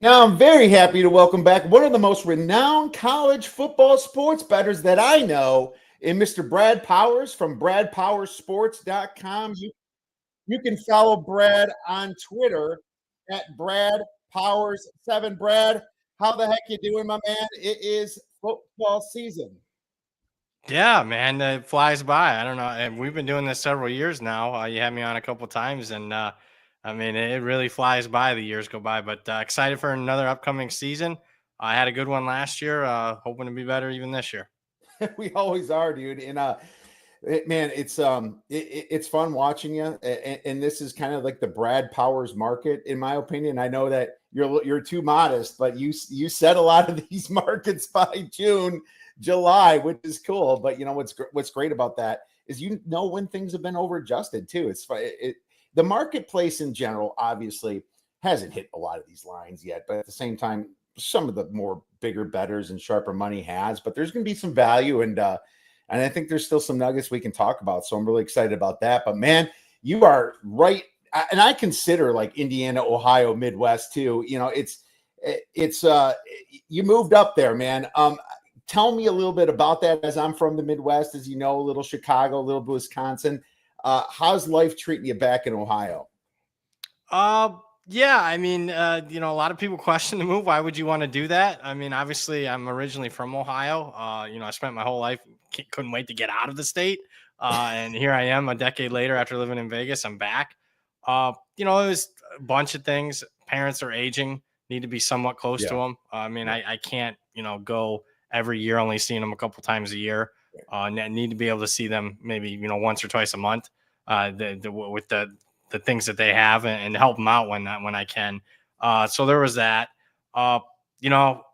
Now, I'm very happy to welcome back one of the most renowned college football sports bettors that I know, in Mr. Brad Powers from bradpowersports.com. You can follow Brad on Twitter at Brad Powers7. Brad, how the heck you doing, my man? It is football season. Yeah, man, it flies by. I don't know, and we've been doing this several years now. You had me on a couple times, and I mean, it really flies by. The years go by, but excited for another upcoming season. I had a good one last year. Hoping to be better even this year. We always are, dude. And man, it's fun watching you, and this is kind of like the Brad Powers market, in my opinion. I know that you're too modest, but you set a lot of these markets by June, July, which is cool. But you know what's great about that is you know when things have been over adjusted too. The marketplace in general obviously hasn't hit a lot of these lines yet, but at the same time, some of the more bigger betters and sharper money has. But there's going to be some value and I think there's still some nuggets we can talk about. So I'm really excited about that. But man, you are right. And I consider like Indiana, Ohio, Midwest too. You know, it's you moved up there, man. Tell me a little bit about that, as I'm from the Midwest, as you know, a little Chicago, a little Wisconsin. How's life treating you back in Ohio? Uh, yeah, I mean, a lot of people question the move. Why would you want to do that? I mean, obviously, I'm originally from Ohio. I spent my whole life couldn't wait to get out of the state, and here I am a decade later after living in Vegas. I'm back. It was a bunch of things. Parents are aging, need to be somewhat close to Yeah. them. I mean, I can't, go every year, only seeing them a couple times a year. Need to be able to see them maybe, once or twice a month. With the things that they have and help them out when I can. So there was that. Uh,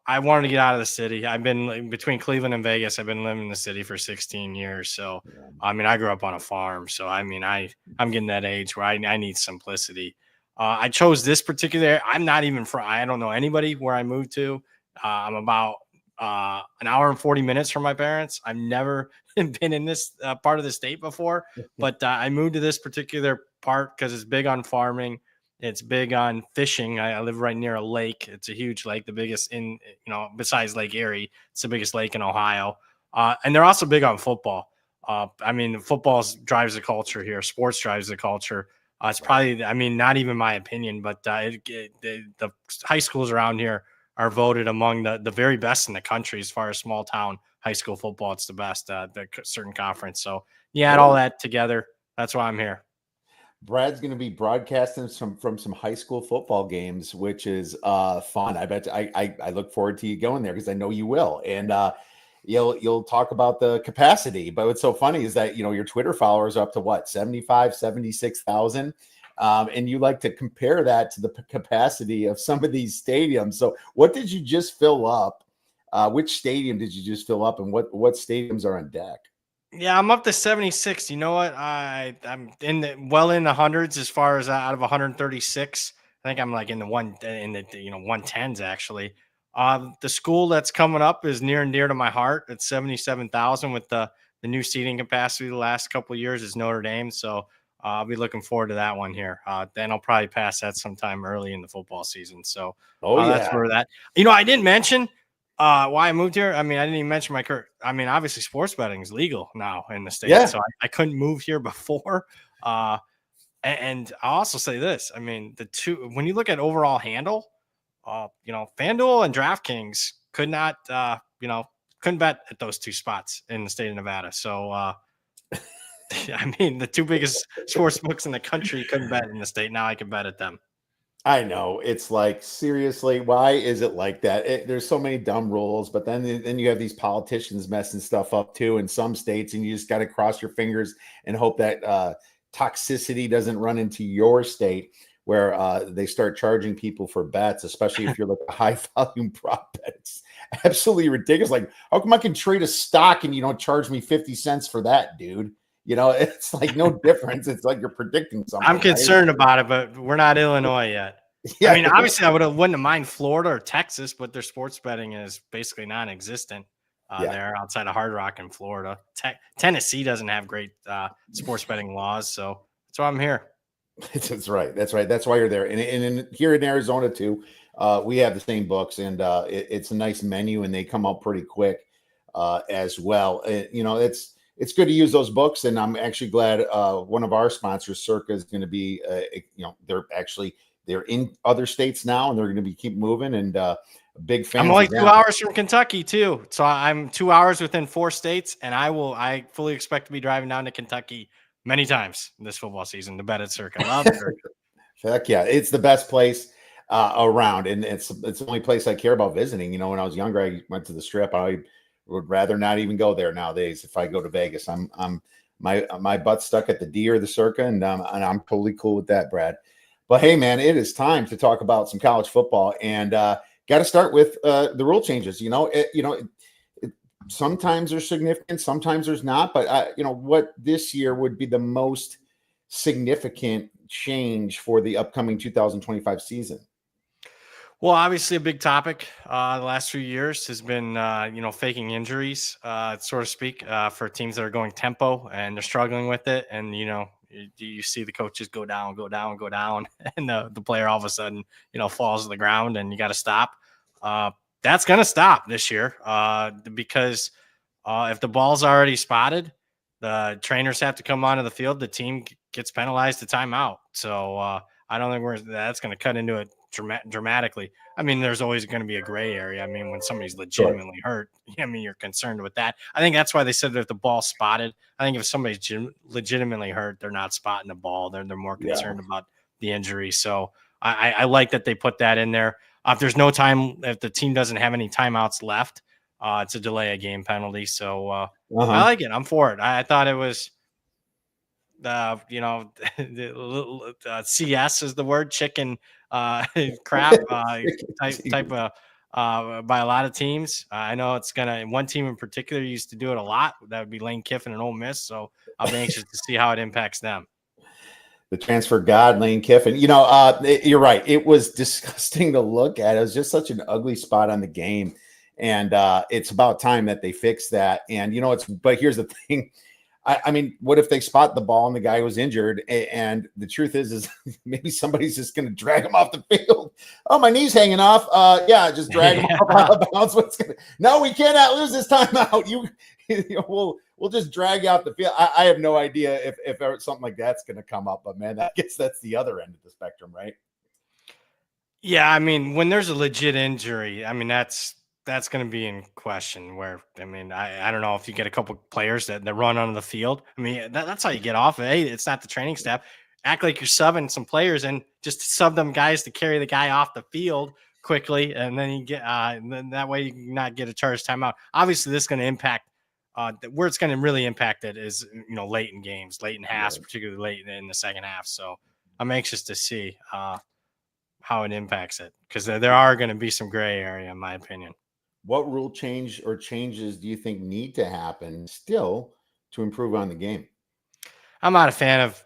I wanted to get out of the city. I've been between Cleveland and Vegas. I've been living in the city for 16 years. So, Yeah. I mean, I grew up on a farm. So, I mean, I'm getting that age where I need simplicity. I chose this particular. I'm not even from. I don't know anybody where I moved to. I'm about an hour and 40 minutes from my parents. I've never been in this part of the state before, but I moved to this particular part because it's big on farming. It's big on fishing. I live right near a lake. It's a huge lake, the biggest besides Lake Erie. It's the biggest lake in Ohio. And they're also big on football. I mean, football drives the culture here. Sports drives the culture. It's probably, I mean, not even my opinion, but the high schools around here are voted among the very best in the country as far as small town high school football. It's the best, the certain conference. So you add all that together. That's why I'm here. Brad's going to be broadcasting from some high school football games, which is fun. I bet I look forward to you going there because I know you will, and you'll talk about the capacity. But what's so funny is that your Twitter followers are up to what 76,000, and you like to compare that to the capacity of some of these stadiums. So what did you just fill up? Which stadium did you just fill up, and what stadiums are on deck? Yeah, I'm up to 76. You know what? I'm in the hundreds as far as out of 136. I think I'm like in the 110s actually. The school that's coming up is near and dear to my heart. It's 77,000 with the new seating capacity the last couple of years is Notre Dame. So I'll be looking forward to that one here. Then I'll probably pass that sometime early in the football season. So Oh that's yeah, where that. I didn't mention why I moved here. I mean, I didn't even mention my career. I mean, obviously, sports betting is legal now in the state, yeah. so I couldn't move here before. And I'll also say this: I mean, the two when you look at overall handle, FanDuel and DraftKings could not, couldn't bet at those two spots in the state of Nevada. So, I mean, the two biggest sports books in the country couldn't bet in the state. Now I can bet at them. I know. It's like, seriously, why is it like that? There's so many dumb rules, but then you have these politicians messing stuff up too in some states, and you just got to cross your fingers and hope that toxicity doesn't run into your state where they start charging people for bets, especially if you're like a high volume prop bet. It's absolutely ridiculous. Like, how come I can trade a stock and you don't charge me 50 cents for that, dude? It's like no difference. It's like you're predicting something, I'm right? concerned about it, but we're not Illinois yet. I Yeah. mean, obviously, wouldn't have mind Florida or Texas, but their sports betting is basically non-existent Yeah. there outside of Hard Rock in Florida. Tennessee doesn't have great sports betting laws, so that's why I'm here. That's right. That's right. That's why you're there. And here in Arizona too, we have the same books, and it's a nice menu, and they come out pretty quick as well. It's good to use those books, and I'm actually glad one of our sponsors, Circa, is going to be. They're in other states now, and they're going to be keep moving. And big fans. I'm only of 2 hours from Kentucky too, so I'm 2 hours within 4 states, and I fully expect to be driving down to Kentucky many times this football season to bet at Circa. Love Circa. Heck yeah, it's the best place around, and it's the only place I care about visiting. When I was younger, I went to the Strip. I would rather not even go there nowadays. If I go to Vegas, I'm my butt's stuck at the D or the Circa, and I'm totally cool with that, Brad. But hey, man, it is time to talk about some college football, and got to start with the rule changes. Sometimes they're significant, sometimes there's not. But what this year would be the most significant change for the upcoming 2025 season? Well, obviously, a big topic the last few years has been, faking injuries, so to speak, for teams that are going tempo and they're struggling with it. And, you see the coaches go down, and the player all of a sudden, falls to the ground and you got to stop. That's going to stop this year because if the ball's already spotted, the trainers have to come onto the field. The team gets penalized a timeout. So I don't think that's going to cut into it dramatically. I mean, there's always going to be a gray area. I mean, when somebody's legitimately hurt, you're concerned with that. I think that's why they said that if the ball's spotted, I think if somebody's legitimately hurt, they're not spotting the ball. They're more concerned about the injury. So I like that they put that in there. If there's no time, if the team doesn't have any timeouts left, it's a delay a game penalty. So I like it. I'm for it. I thought it was, CS is the word, chicken crap type of by a lot of teams. I know it's one team in particular used to do it a lot. That would be Lane Kiffin and Ole Miss. So I'll be anxious to see how it impacts them. The transfer god, Lane Kiffin. You're right. It was disgusting to look at. It was just such an ugly spot on the game. And it's about time that they fix that. And, but here's the thing. I mean, what if they spot the ball and the guy was injured? And the truth is maybe somebody's just going to drag him off the field. Oh, my knee's hanging off. Just drag him off out of bounds. No, we cannot lose this timeout. We'll just drag you out the field. I have no idea if something like that's going to come up. But, man, I guess that's the other end of the spectrum, right? Yeah, I mean, when there's a legit injury, I mean, that's going to be in question where, I mean, I don't know if you get a couple players that run onto the field. I mean, that's how you get off. Hey, it's not the training staff. Act like you're subbing some players and just sub them guys to carry the guy off the field quickly. And then you get, and then that way you can not get a charged timeout. Obviously, this is going to impact where it's going to really impact it is, late in games, late in halves, particularly late in the second half. So I'm anxious to see how it impacts it because there are going to be some gray area, in my opinion. What rule change or changes do you think need to happen still to improve on the game? I'm not a fan of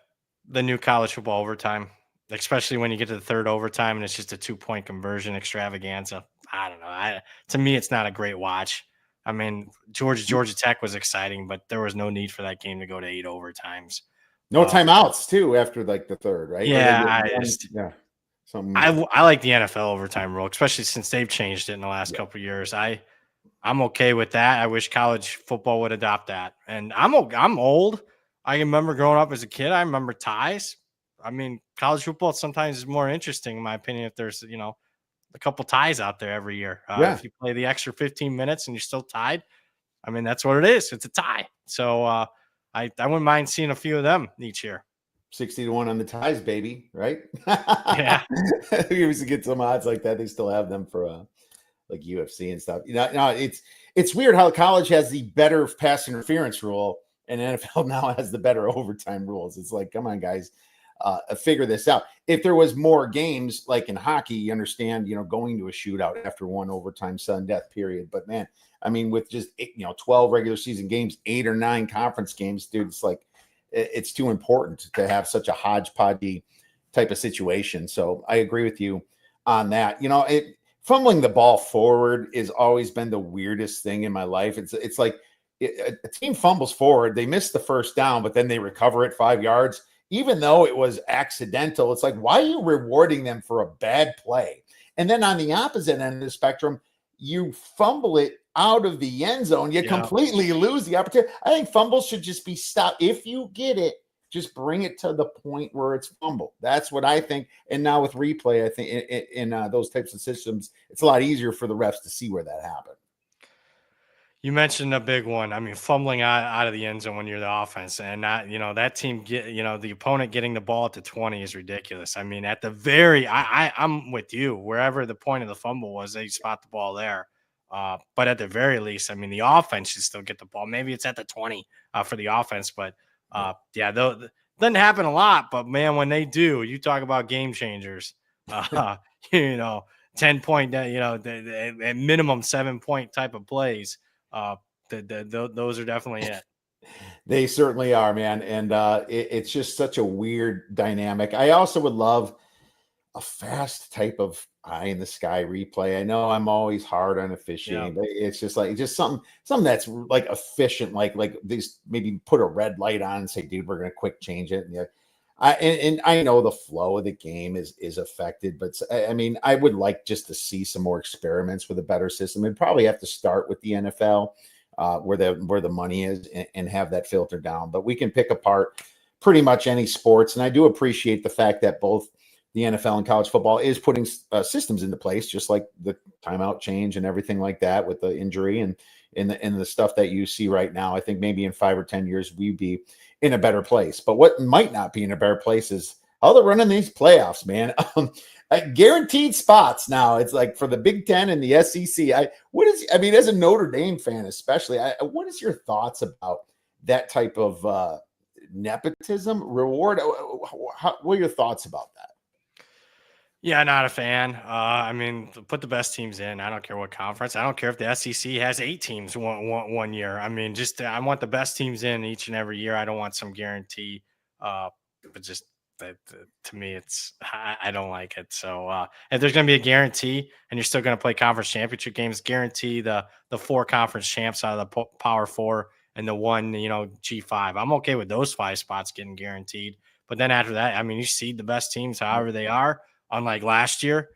the new college football overtime, especially when you get to the third overtime and it's just a 2-point conversion extravaganza. I don't know. To me, it's not a great watch. I mean, Georgia Tech was exciting, but there was no need for that game to go to 8 overtimes. No timeouts too after like the third, right? Yeah, I like the NFL overtime rule, especially since they've changed it in the last couple of years. I'm okay with that. I wish college football would adopt that. And I'm old. I remember growing up as a kid. I remember ties. I mean, college football sometimes is more interesting, in my opinion, if there's a couple ties out there every year. If you play the extra 15 minutes and you're still tied, I mean, that's what it is. It's a tie. So I wouldn't mind seeing a few of them each year. 60-1 on the ties, baby. Right? Yeah. We used to get some odds like that. They still have them for like UFC and stuff. No, it's weird how college has the better pass interference rule and NFL now has the better overtime rules. It's like, come on, guys, figure this out. If there was more games like in hockey, you understand, going to a shootout after one overtime sudden death period. But man, I mean, with just 12 regular season games, 8 or 9 conference games, dude, it's like it's too important to have such a hodgepodge type of situation. So I agree with you on that. Fumbling the ball forward has always been the weirdest thing in my life. It's like a team fumbles forward, they miss the first down, but then they recover it 5 yards. even though it was accidental, it's like, why are you rewarding them for a bad play? And then on the opposite end of the spectrum, you fumble it out of the end zone, you completely lose the opportunity. I think fumbles should just be stopped. If you get it, just bring it to the point where it's fumbled. That's what I think. And now with replay, I think in those types of systems, it's a lot easier for the refs to see where that happened. You mentioned a big one. I mean, fumbling out of the end zone when you're the offense, and not, that team the opponent getting the ball at the 20 is ridiculous. I mean, at the I'm with you. Wherever the point of the fumble was, they spot the ball there. But at the very least, I mean, the offense should still get the ball. Maybe it's at the 20 for the offense, but though doesn't happen a lot. But man, when they do, you talk about game changers. 10-point, at minimum 7-point type of plays. Those are definitely it. They certainly are, man. And it's just such a weird dynamic. I also would love a fast type of eye in the sky replay. I know I'm always hard on officiating, but it's just something that's like efficient, like these, maybe put a red light on and say, dude, we're going to quick change it. And I know the flow of the game is affected, but I mean, I would like just to see some more experiments with a better system. We'd probably have to start with the NFL, where the money is, and have that filter down. But we can pick apart pretty much any sports, and I do appreciate the fact that both the NFL and college football is putting systems into place, just like the timeout change and everything like that with the injury and the stuff that you see right now. I think maybe in 5 or 10 years we'd be in a better place. But what might not be in a better place is how they're running these playoffs, man. Guaranteed spots now. It's like for the Big Ten and the SEC. As a Notre Dame fan, especially, what is your thoughts about that type of nepotism reward? What are your thoughts about that? Yeah, not a fan. I mean, put the best teams in. I don't care what conference. I don't care if the SEC has 8 teams one year. I mean, I want the best teams in each and every year. I don't want some guarantee. But just that, to me, I don't like it. So if there's going to be a guarantee, and you're still going to play conference championship games, guarantee the 4 conference champs out of the Power 4 and the 1 G5. I'm okay with those 5 spots getting guaranteed. But then after that, I mean, you seed the best teams however they are, unlike last year.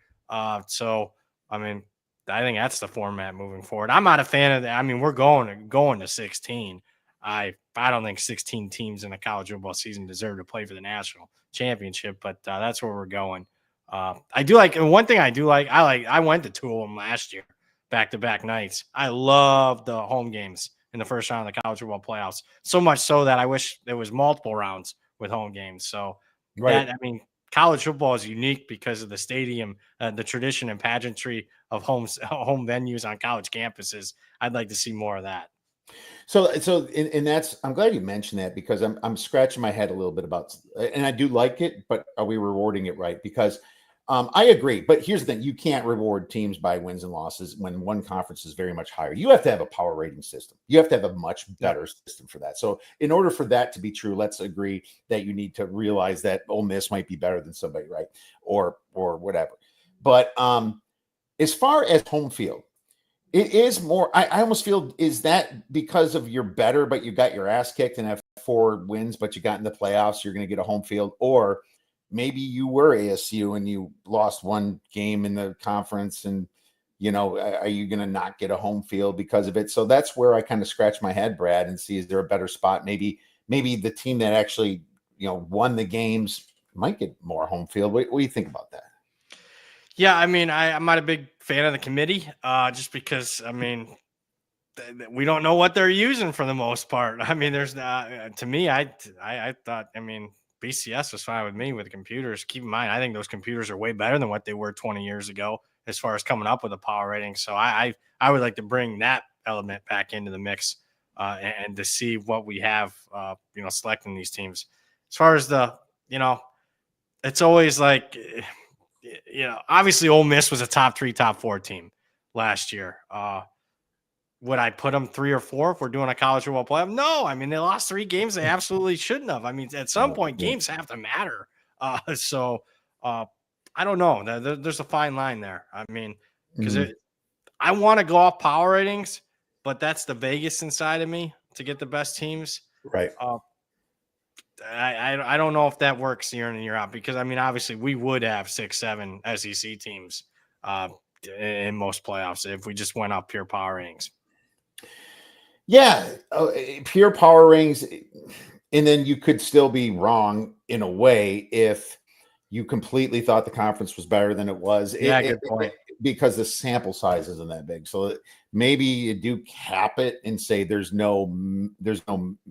So, I mean, I think that's the format moving forward. I'm not a fan of that. I mean, we're going to 16. I don't think 16 teams in a college football season deserve to play for the national championship, but that's where we're going. I do like, and one thing I went to 2 of them last year, back-to-back nights. I love the home games in the first round of the college football playoffs, so much so that I wish there was multiple rounds with home games. So Right. college football is unique because of the stadium, the tradition and pageantry of home venues on college campuses. I'd like to see more of that. So that's, I'm glad you mentioned that, because I'm scratching my head a little bit about, and I do like it, but are we rewarding it right? Because I agree, but here's the thing: you can't reward teams by wins and losses when one conference is very much higher. You have to have a power rating system. You have to have a much better system for that. So in order for that to be true, let's agree that you need to realize that Ole Miss might be better than somebody, right? Or whatever. But as far as home field, it is more, I almost feel, is that because of you're better, but you got your ass kicked and have 4 wins, but you got in the playoffs, you're going to get a home field? Or maybe you were ASU and you lost 1 game in the conference, and, are you going to not get a home field because of it? So that's where I kind of scratch my head, Brad, and see, is there a better spot? Maybe the team that actually, won the games might get more home field. What do you think about that? Yeah, I mean, I'm not a big fan of the committee, just because, I mean, we don't know what they're using for the most part. I mean, there's to me, I thought, I mean, BCS was fine with me with the computers. Keep in mind, I think those computers are way better than what they were 20 years ago as far as coming up with a power rating. So I would like to bring that element back into the mix, and to see what we have, selecting these teams. As far as it's always like, obviously Ole Miss was a top 3, top 4 team last year. Would I put them 3 or 4 if we're doing a college football playoff? No. I mean, they lost 3 games they absolutely shouldn't have. I mean, at some point, games have to matter. So I don't know. There's a fine line there. I mean, because I want to go off power ratings, but that's the Vegas inside of me to get the best teams. Right. I don't know if that works year in and year out, because I mean, obviously we would have 6-7 SEC teams in most playoffs if we just went up pure power ratings. Yeah, pure power rings, and then you could still be wrong in a way if you completely thought the conference was better than it was. Yeah, good point. Because the sample size isn't that big, so maybe you do cap it and say there's no minimum,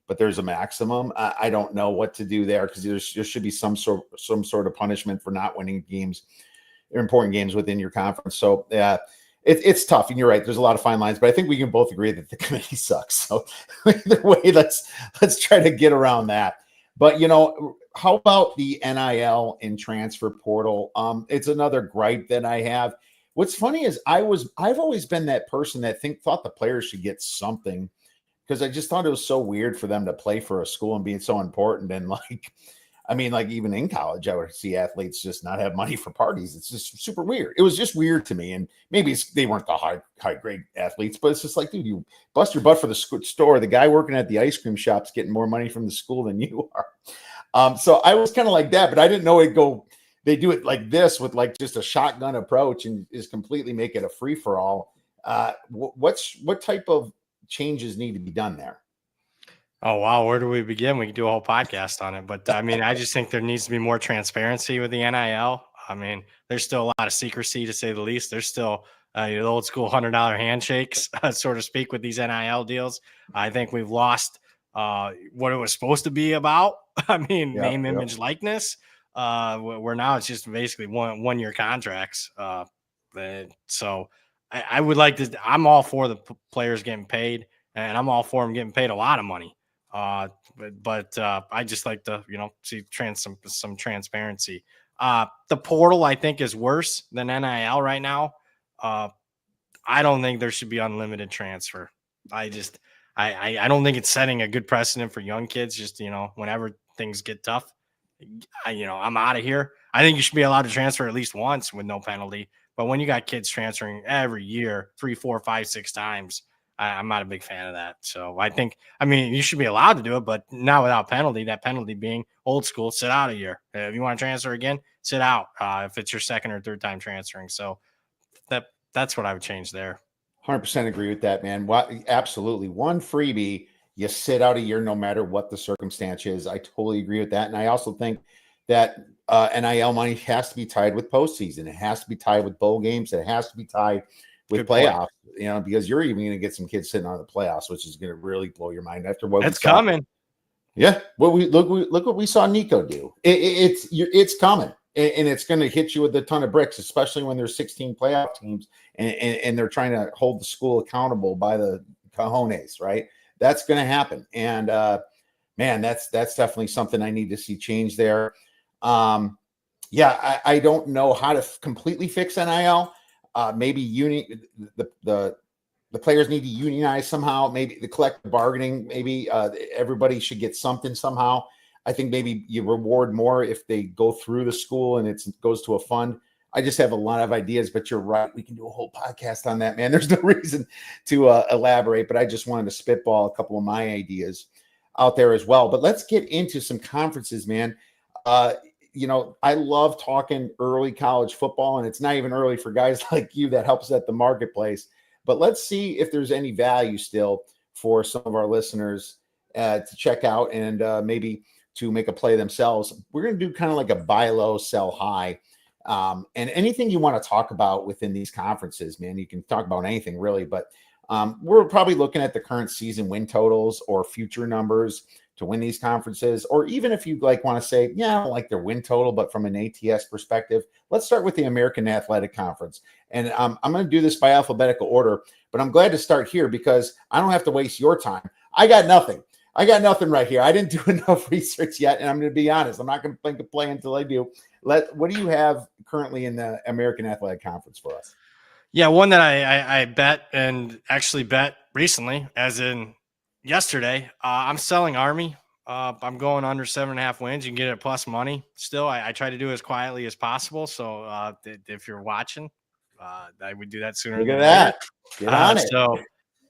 but there's a maximum. I don't know what to do there, because there should be some sort of punishment for not winning games, important games within your conference. So yeah. It's tough, and you're right. There's a lot of fine lines, but I think we can both agree that the committee sucks. So either way, let's try to get around that. But how about the NIL and transfer portal? It's another gripe that I have. What's funny is I've always been that person that thought the players should get something, because I just thought it was so weird for them to play for a school and being so important. And even in college, I would see athletes just not have money for parties. It's just super weird. It was just weird to me. And maybe they weren't the high grade athletes, but it's just like, dude, you bust your butt for the store. The guy working at the ice cream shop's getting more money from the school than you are. So I was kind of like that, but I didn't know they do it like this with like just a shotgun approach and just completely make it a free for all. What type of changes need to be done there? Oh, wow. Where do we begin? We can do a whole podcast on it. But I mean, I just think there needs to be more transparency with the NIL. I mean, there's still a lot of secrecy, to say the least. There's still the old school $100 handshakes, so to speak, with these NIL deals. I think we've lost what it was supposed to be about. I mean, name, image, likeness. Where now it's just basically one-year contracts. So I would like to. I'm all for the players getting paid, and I'm all for them getting paid a lot of money. But I just like to, see some transparency. The portal, I think, is worse than NIL right now. I don't think there should be unlimited transfer. I don't think it's setting a good precedent for young kids. Just, whenever things get tough, I'm out of here. I think you should be allowed to transfer at least once with no penalty. But when you got kids transferring every year, 3, 4, 5, 6 times, I'm not a big fan of that. So you should be allowed to do it, but not without penalty. That penalty being old school, sit out a year. If you want to transfer again, sit out if it's your second or third time transferring. So that's what I would change there. 100% agree with that, man. Absolutely. One freebie, you sit out a year no matter what the circumstance is. I totally agree with that. And I also think that NIL money has to be tied with postseason. It has to be tied with bowl games. It has to be tied with playoffs, because you're even going to get some kids sitting on the playoffs, which is going to really blow your mind after what it's coming. Yeah. Look what we saw Nico do. It's coming, and it's going to hit you with a ton of bricks, especially when there's 16 playoff teams and they're trying to hold the school accountable by the cojones, right? That's going to happen. And man, that's definitely something I need to see change there. I don't know how to completely fix NIL. Maybe the players need to unionize somehow. Maybe the collective bargaining. Maybe everybody should get something somehow. I think maybe you reward more if they go through the school and it goes to a fund. I just have a lot of ideas, but you're right. We can do a whole podcast on that, man. There's no reason to elaborate, but I just wanted to spitball a couple of my ideas out there as well. But let's get into some conferences, man. I love talking early college football, and it's not even early for guys like you that helps at the marketplace. But let's see if there's any value still for some of our listeners to check out and maybe to make a play themselves. We're going to do kind of like a buy low, sell high. And anything you want to talk about within these conferences, man, you can talk about anything really, but we're probably looking at the current season win totals or future numbers to win these conferences, or even if you want to say, I don't like their win total, but from an ATS perspective, let's start with the American Athletic Conference. And I'm going to do this by alphabetical order, but I'm glad to start here because I don't have to waste your time. I got nothing right here. I didn't do enough research yet, and I'm going to be honest. I'm not going to think of play until I do. What do you have currently in the American Athletic Conference for us? Yeah, one that I bet and actually bet recently, as in yesterday. I'm selling Army. I'm going under 7.5 wins. You can get it at plus money. Still, I try to do it as quietly as possible. So if you're watching, I would do that sooner than later. Get on it. So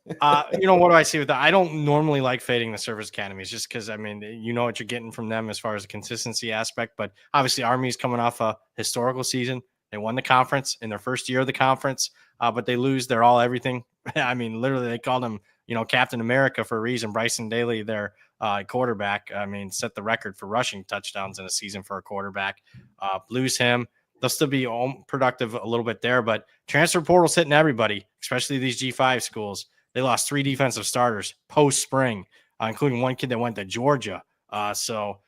What do I see with that? I don't normally like fading the service academies just because, I mean, you know what you're getting from them as far as the consistency aspect. But obviously, Army's coming off a historical season. They won the conference in their first year of the conference, but they lose their all everything. I mean, literally, they called him, Captain America for a reason. Bryson Daly, their quarterback, I mean, set the record for rushing touchdowns in a season for a quarterback. Lose him. They'll still be productive a little bit there, but transfer portal's hitting everybody, especially these G5 schools. They lost 3 defensive starters post spring, including one kid that went to Georgia. So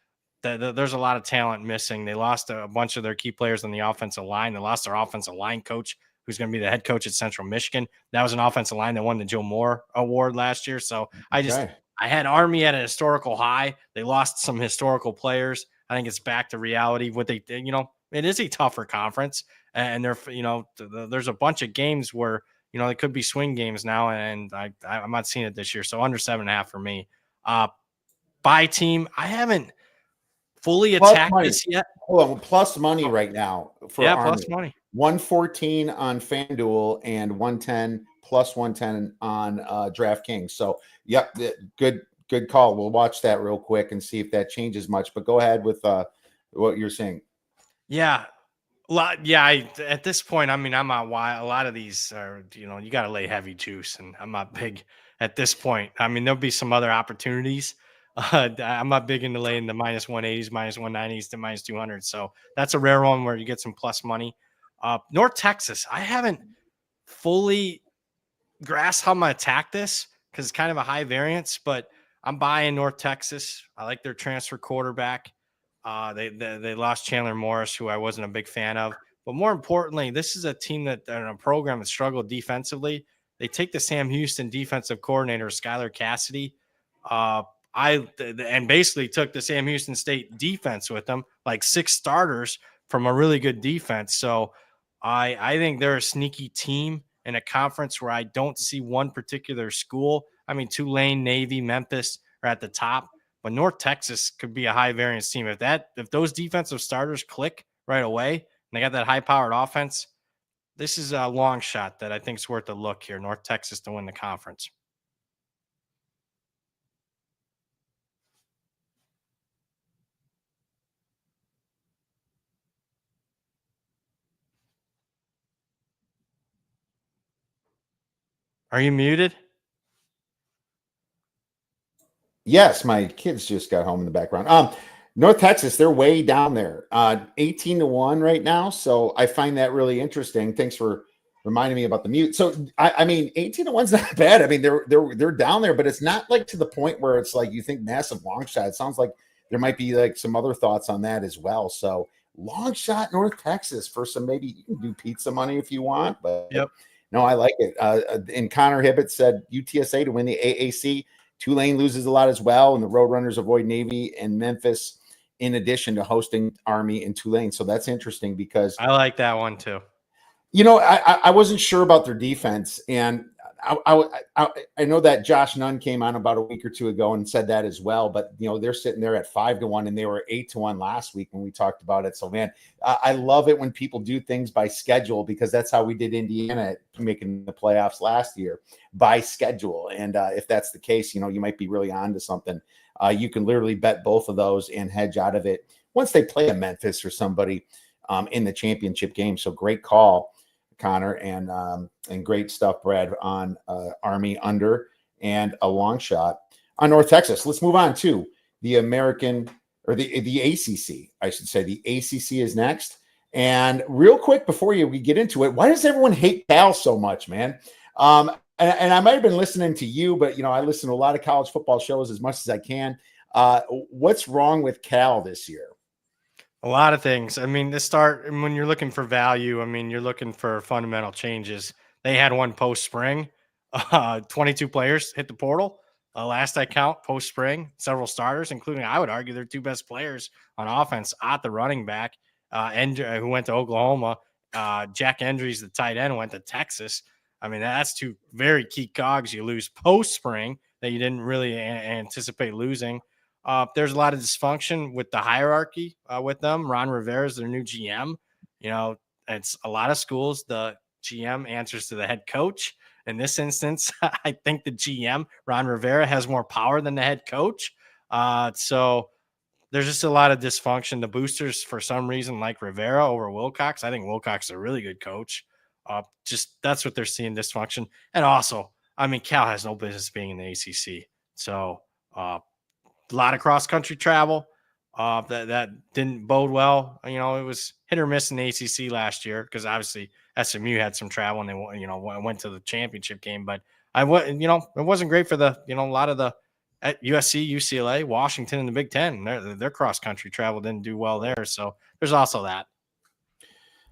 there's a lot of talent missing. They lost a bunch of their key players on the offensive line. They lost their offensive line coach, who's going to be the head coach at Central Michigan. That was an offensive line that won the Joe Moore Award last year. So I had Army at a historical high. They lost some historical players. I think it's back to reality. It is a tougher conference, and there's a bunch of games where they could be swing games now, and I'm not seeing it this year. So under 7.5 for me. Buy team, I haven't fully attacked this yet. Hold on, plus money right now for Army. Plus money. 114 on FanDuel and 110 plus 110 on DraftKings. So, yep, good call. We'll watch that real quick and see if that changes much. But go ahead with what you're saying. Yeah. At this point, I mean, I'm not why a lot of these are, you got to lay heavy juice, and I'm not big at this point. I mean, there'll be some other opportunities. I'm not big into laying the minus 180s, minus 190s to minus 200. So that's a rare one where you get some plus money. North Texas, I haven't fully grasped how I'm going to attack this because it's kind of a high variance, but I'm buying North Texas. I like their transfer quarterback. They lost Chandler Morris, who I wasn't a big fan of. But more importantly, this is a team and a program that struggled defensively. They take the Sam Houston defensive coordinator, Skylar Cassidy, and basically took the Sam Houston State defense with them, like 6 starters from a really good defense. So I think they're a sneaky team in a conference where I don't see one particular school. I mean, Tulane, Navy, Memphis are at the top. But North Texas could be a high variance team. If those defensive starters click right away and they got that high powered offense, this is a long shot that I think is worth a look here. North Texas to win the conference. Are you muted? Yes, my kids just got home in the background. North Texas, they're way down there, 18-1 right now. So I find that really interesting. Thanks for reminding me about the mute. So I mean, 18-1 is not bad. I mean, they're down there, but it's not like to the point where it's like you think massive long shot. It sounds like there might be like some other thoughts on that as well. So long shot North Texas for some, maybe you can do pizza money if you want, but yep. No, I like it. And Connor Hibbett said UTSA to win the AAC. Tulane loses a lot as well, and the Roadrunners avoid Navy and Memphis in addition to hosting Army and Tulane. So that's interesting because I like that one too. I wasn't sure about their defense, and I know that Josh Nunn came on about a week or two ago and said that as well. But they're sitting there at 5-1, and they were 8-1 last week when we talked about it. So man, I love it when people do things by schedule because that's how we did Indiana making the playoffs last year by schedule. And if that's the case, you might be really on to something. You can literally bet both of those and hedge out of it once they play a Memphis or somebody in the championship game. So great call, Connor, and great stuff, Brad, on Army under and a long shot on North Texas. Let's move on to the American or the ACC, I should say. The ACC is next. And real quick before we get into it, why does everyone hate Cal so much, man? And I might have been listening to you, but I listen to a lot of college football shows as much as I can. What's wrong with Cal this year? A lot of things. I mean, when you're looking for value, I mean, you're looking for fundamental changes. They had one post spring, 22 players hit the portal. Last I count, post spring, several starters, including, I would argue, their 2 best players on offense at the running back, who went to Oklahoma. Jack Endry's the tight end, went to Texas. I mean, that's 2 very key cogs you lose post spring that you didn't really anticipate losing. There's a lot of dysfunction with the hierarchy with them. Ron Rivera is their new GM. It's a lot of schools. The GM answers to the head coach. in this instance, I think the GM, Ron Rivera, has more power than the head coach. So there's just a lot of dysfunction. The boosters, for some reason, like Rivera over Wilcox. I think Wilcox is a really good coach. Just that's what they're seeing, dysfunction. And also, I mean, Cal has no business being in the ACC. So a lot of cross country travel. That didn't bode well. You know, it was hit or miss in the ACC last year because obviously SMU had some travel and they went to the championship game. But it wasn't great for a lot of the at USC, UCLA, Washington, and the Big Ten. Their cross country travel didn't do well there. So there's also that.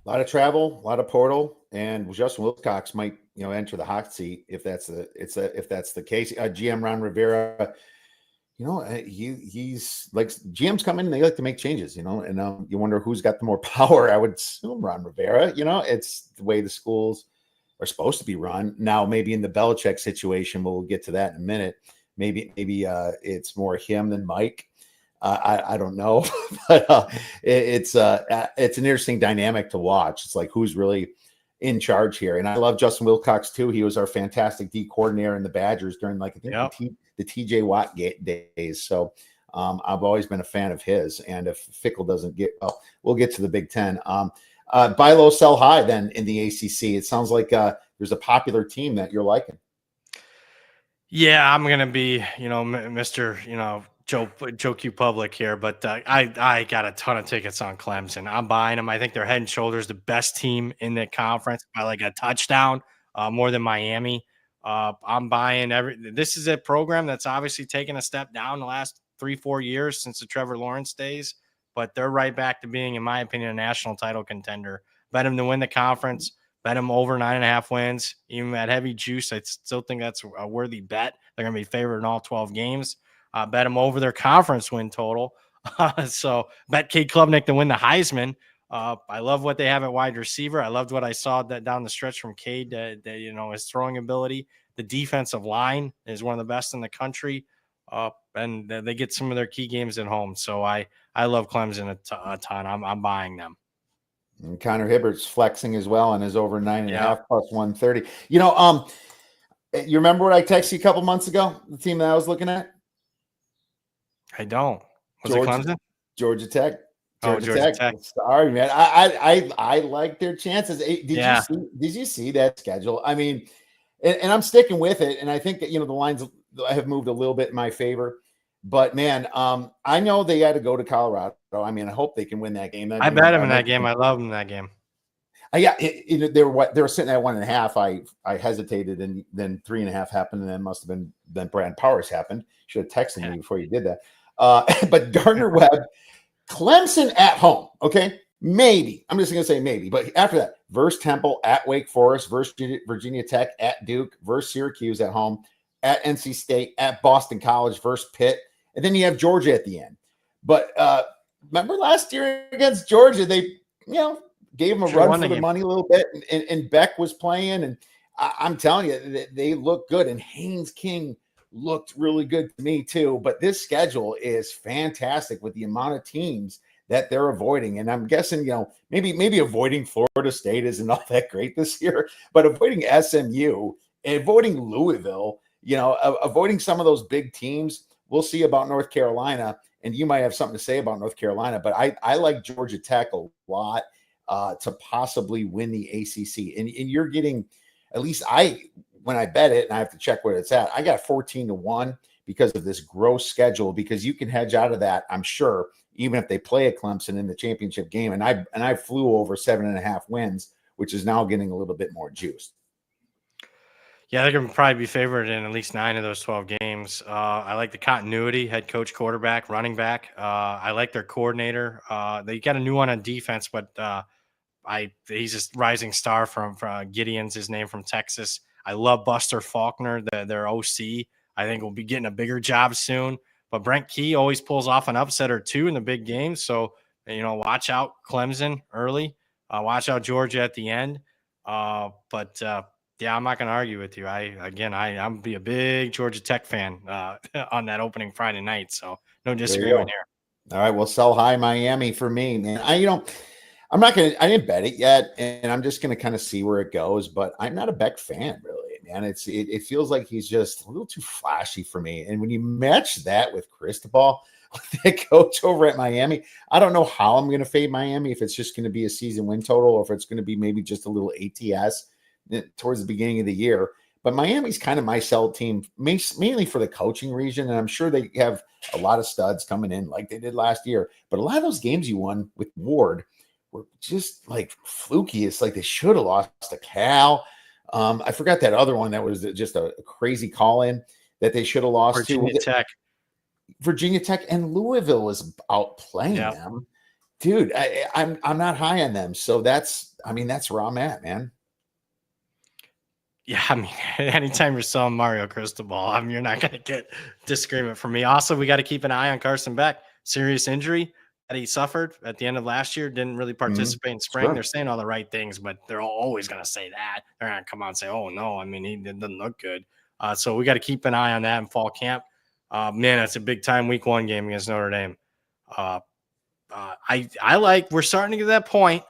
A lot of travel, a lot of portal, and Justin Wilcox might enter the hot seat if that's the case. GM Ron Rivera, he's like GMs come in and they like to make changes, and you wonder who's got the more power. I would assume Ron Rivera. It's the way the schools are supposed to be run. Now, maybe in the Belichick situation, we'll get to that in a minute. Maybe it's more him than Mike. I don't know, but it's an interesting dynamic to watch. It's like who's really in charge here. And I love Justin Wilcox too. He was our fantastic D coordinator in the Badgers during the TJ Watt days. So I've always been a fan of his. And if Fickle doesn't we'll get to the Big Ten. Buy low, sell high then in the ACC. It sounds like there's a popular team that you're liking. Yeah, I'm gonna be, Mr. Joe Q Public here, but I got a ton of tickets on Clemson. I'm buying them. I think they're head and shoulders the best team in the conference by like a touchdown, more than Miami. I'm buying this is a program that's obviously taken a step down the last 3-4 years since the Trevor Lawrence days, but they're right back to being, in my opinion, a national title contender. Bet them to win the conference. Bet them over 9.5 wins. Even at heavy juice, I still think that's a worthy bet. They're going to be favored in all 12 games. Bet them over their conference win total. So bet Cade Klubnik to win the Heisman. I love what they have at wide receiver. I loved what I saw down the stretch from Cade. His throwing ability. The defensive line is one of the best in the country. And they get some of their key games at home. So I love Clemson a ton. I'm buying them. And Connor Hibbert's flexing as well and is over 9.5 plus 130. You remember what I texted you a couple months ago? The team that I was looking at? I don't. Was it Clemson? Georgia Tech. Georgia Tech. Sorry, man. I like their chances. Did you see that schedule? I mean, and I'm sticking with it. And I think that, the lines have moved a little bit in my favor. But man, I know they had to go to Colorado. I mean, I hope they can win that game. I bet them in that game. I love them in that game. They were sitting at 1.5. I hesitated, and then 3.5 happened, and then Brad Powers happened. Should have texted me before you did that. But Gardner Webb, Clemson at home. Okay, maybe I'm just gonna say maybe. But after that, versus Temple, at Wake Forest, versus Virginia Tech, at Duke, versus Syracuse at home, at NC State, at Boston College, versus Pitt. And then you have Georgia at the end. But remember last year against Georgia, they, gave them a run for the money a little bit. And Beck was playing. And I'm telling you, they look good. And Haynes King looked really good to me too. But this schedule is fantastic with the amount of teams that they're avoiding. And I'm guessing, maybe avoiding Florida State isn't all that great this year. But avoiding SMU and avoiding Louisville, avoiding some of those big teams. We'll see about North Carolina, and you might have something to say about North Carolina, but I like Georgia Tech a lot to possibly win the ACC. And you're getting, at least when I bet it, and I have to check where it's at, I got 14-1 because of this gross schedule, because you can hedge out of that, I'm sure, even if they play at Clemson in the championship game. And I flew over 7.5 wins, which is now getting a little bit more juiced. Yeah, they're going to probably be favored in at least 9 of those 12 games. I like the continuity, head coach, quarterback, running back. I like their coordinator. They got a new one on defense, but he's a rising star from Gideon's his name, from Texas. I love Buster Faulkner, their OC. I think we'll be getting a bigger job soon. But Brent Key always pulls off an upset or two in the big games. So, watch out Clemson early. Watch out Georgia at the end. Yeah, I'm not going to argue with you. I'm be a big Georgia Tech fan on that opening Friday night. So no disagreement here. All right, well, sell high Miami for me, man. I didn't bet it yet, and I'm just going to kind of see where it goes. But I'm not a Beck fan, really. man. It feels like he's just a little too flashy for me. And when you match that with Cristobal, the coach over at Miami, I don't know how I'm going to fade Miami, if it's just going to be a season win total or if it's going to be maybe just a little ATS towards the beginning of the year. But Miami's kind of my sell team, mainly for the coaching region. And I'm sure they have a lot of studs coming in like they did last year. But a lot of those games you won with Ward were just like fluky. It's like they should have lost to Cal. I forgot that other one that was just a crazy call in that they should have lost Virginia to. Tech. Virginia Tech and Louisville was outplaying them. Dude, I'm not high on them. So that's where I'm at, man. Yeah, I mean, anytime you're selling Mario Cristobal, you're not going to get disagreement from me. Also, we got to keep an eye on Carson Beck. Serious injury that he suffered at the end of last year. Didn't really participate in spring. Sure. They're saying all the right things, but they're always going to say that. They're not going to come out and say, oh, no, he doesn't look good. So we got to keep an eye on that in fall camp. Man, that's a big-time week 1 game against Notre Dame. We're starting to get to that point.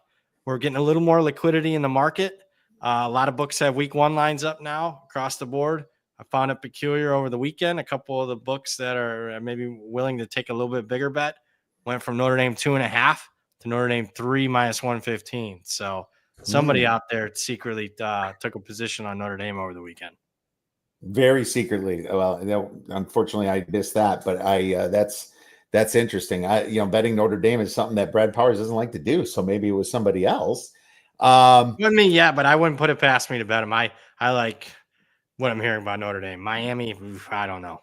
We're getting a little more liquidity in the market. A lot of books have week 1 lines up now across the board. I found it peculiar over the weekend. A couple of the books that are maybe willing to take a little bit bigger bet went from Notre Dame 2.5 to Notre Dame 3 minus 115. So somebody out there secretly took a position on Notre Dame over the weekend. Very secretly. Well, unfortunately, I missed that, but that's interesting. Betting Notre Dame is something that Brad Powers doesn't like to do. So maybe it was somebody else. But I wouldn't put it past me to bet him. I like what I'm hearing about Notre Dame. Miami, I don't know.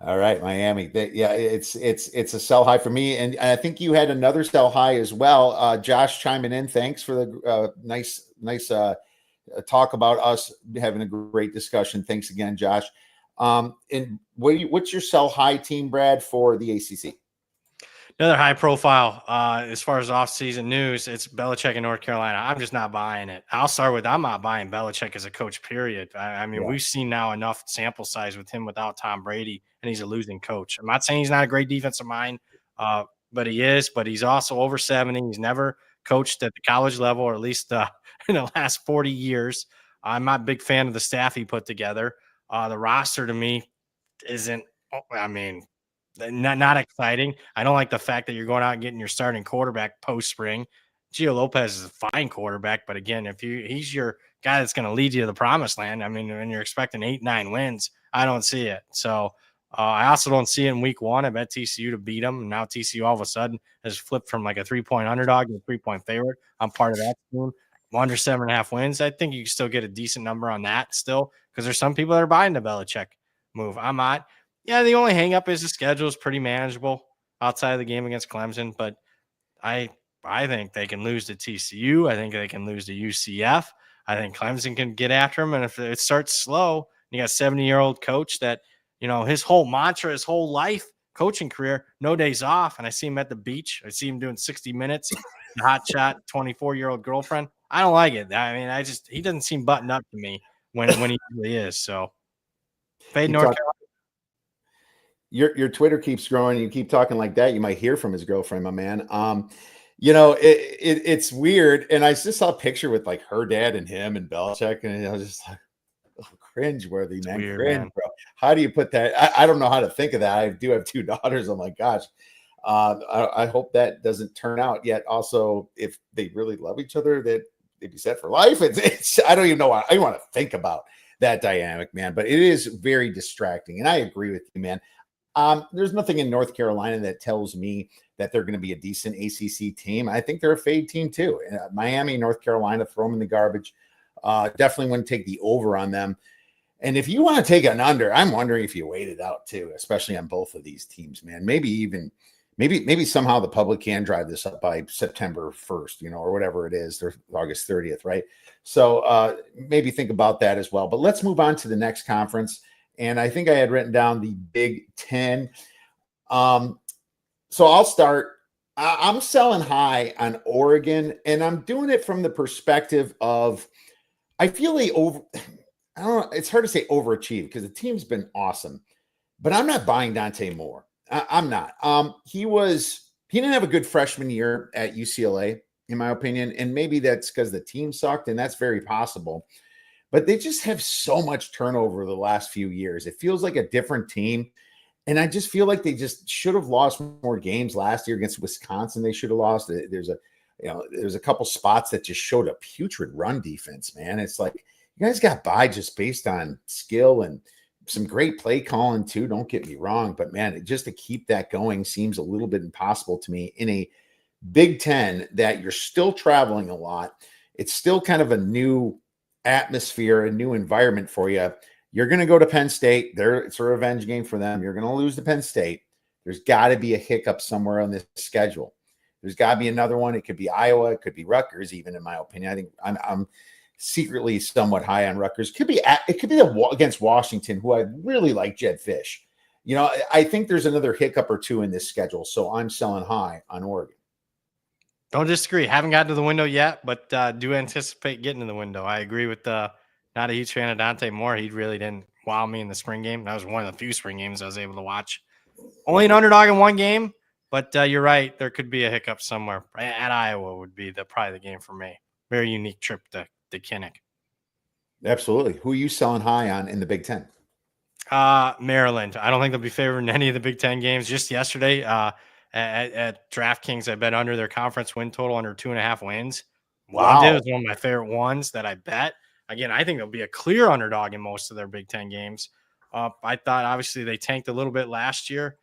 All right, Miami. It's a sell high for me, and I think you had another sell high as well. Josh chiming in. Thanks for the nice talk about us having a great discussion. Thanks again, Josh. And what's your sell high team, Brad, for the ACC? Another high profile as far as off-season news, it's Belichick in North Carolina. I'm just not buying it. I'll start with I'm not buying Belichick as a coach, period. We've seen now enough sample size with him without Tom Brady, and he's a losing coach. I'm not saying he's not a great defensive mind, but he is. But he's also over 70. He's never coached at the college level, or at least in the last 40 years. I'm not a big fan of the staff he put together. The roster to me isn't not exciting. I don't like the fact that you're going out and getting your starting quarterback post-spring. Gio Lopez is a fine quarterback, but again, he's your guy that's going to lead you to the promised land, when you're expecting 8-9 wins, I don't see it. So I also don't see it in week 1. I bet TCU to beat them. And now TCU all of a sudden has flipped from like a 3-point underdog to a 3-point favorite. I'm part of that team. Under 7.5 wins. I think you can still get a decent number on that still, because there's some people that are buying the Belichick move. I'm not. Yeah, the only hang-up is the schedule is pretty manageable outside of the game against Clemson, but I think they can lose to TCU. I think they can lose to UCF. I think Clemson can get after them, and if it starts slow, you got a 70-year-old coach that, his whole mantra, his whole life, coaching career, no days off, and I see him at the beach. I see him doing 60 minutes, hot shot, 24-year-old girlfriend. I don't like it. He doesn't seem buttoned up to me when he really is. So, fade North Carolina. Your Twitter keeps growing. You keep talking like that, you might hear from his girlfriend, my man. It's weird. And I just saw a picture with like her dad and him and Belichick, and I was just like, cringe-worthy, man. Weird, cringe, man. Bro. How do you put that? I don't know how to think of that. I do have 2 daughters. I'm like, gosh, I hope that doesn't turn out yet. Also, if they really love each other, that they'd be set for life. It's I don't even know why I want to think about that dynamic, man. But it is very distracting, and I agree with you, man. There's nothing in North Carolina that tells me that they're going to be a decent ACC team. I think they're a fade team too. Miami, North Carolina, throw them in the garbage. Definitely wouldn't take the over on them. And if you want to take an under, I'm wondering if you wait it out too, especially on both of these teams, man. Maybe somehow the public can drive this up by September 1st, or whatever it is, or August 30th, right? So maybe think about that as well. But let's move on to the next conference. And I think I had written down the Big Ten. So I'll start. I'm selling high on Oregon, and I'm doing it from the perspective of I feel I don't know. It's hard to say overachieved because the team's been awesome, but I'm not buying Dante Moore. I'm not. He didn't have a good freshman year at UCLA, in my opinion, and maybe that's because the team sucked, and that's very possible. but they just have so much turnover the last few years. It feels like a different team. And I just feel like they just should have lost more games last year against Wisconsin. They should have lost. There's a couple spots that just showed a putrid run defense, man. It's like you guys got by just based on skill and some great play calling too. Don't get me wrong, but man, just to keep that going seems a little bit impossible to me in a Big Ten that you're still traveling a lot. It's still kind of a new atmosphere, a new environment for you. You're going to go to Penn State. It's a revenge game for them. You're going to lose to Penn State. There's got to be a hiccup somewhere on this schedule. There's got to be another one. It could be Iowa. It could be Rutgers, even in my opinion. I think I'm secretly somewhat high on Rutgers. It could be against Washington, who I really like Jed Fish. I think there's another hiccup or two in this schedule, so I'm selling high on Oregon. Don't disagree. Haven't gotten to the window yet, but do anticipate getting to the window. I agree with not a huge fan of Dante Moore. He really didn't wow me in the spring game. That was one of the few spring games I was able to watch. Only an underdog in one game, but you're right. There could be a hiccup somewhere. At Iowa would be probably the game for me. Very unique trip to Kinnick. Absolutely. Who are you selling high on in the Big Ten? Maryland. I don't think they'll be favored in any of the Big Ten games. Just yesterday, at DraftKings, I bet under their conference win total under 2.5 wins. Wow. Loved it. It was one of my favorite ones that I bet. Again, I think they'll be a clear underdog in most of their Big Ten games. I thought obviously they tanked a little bit last year.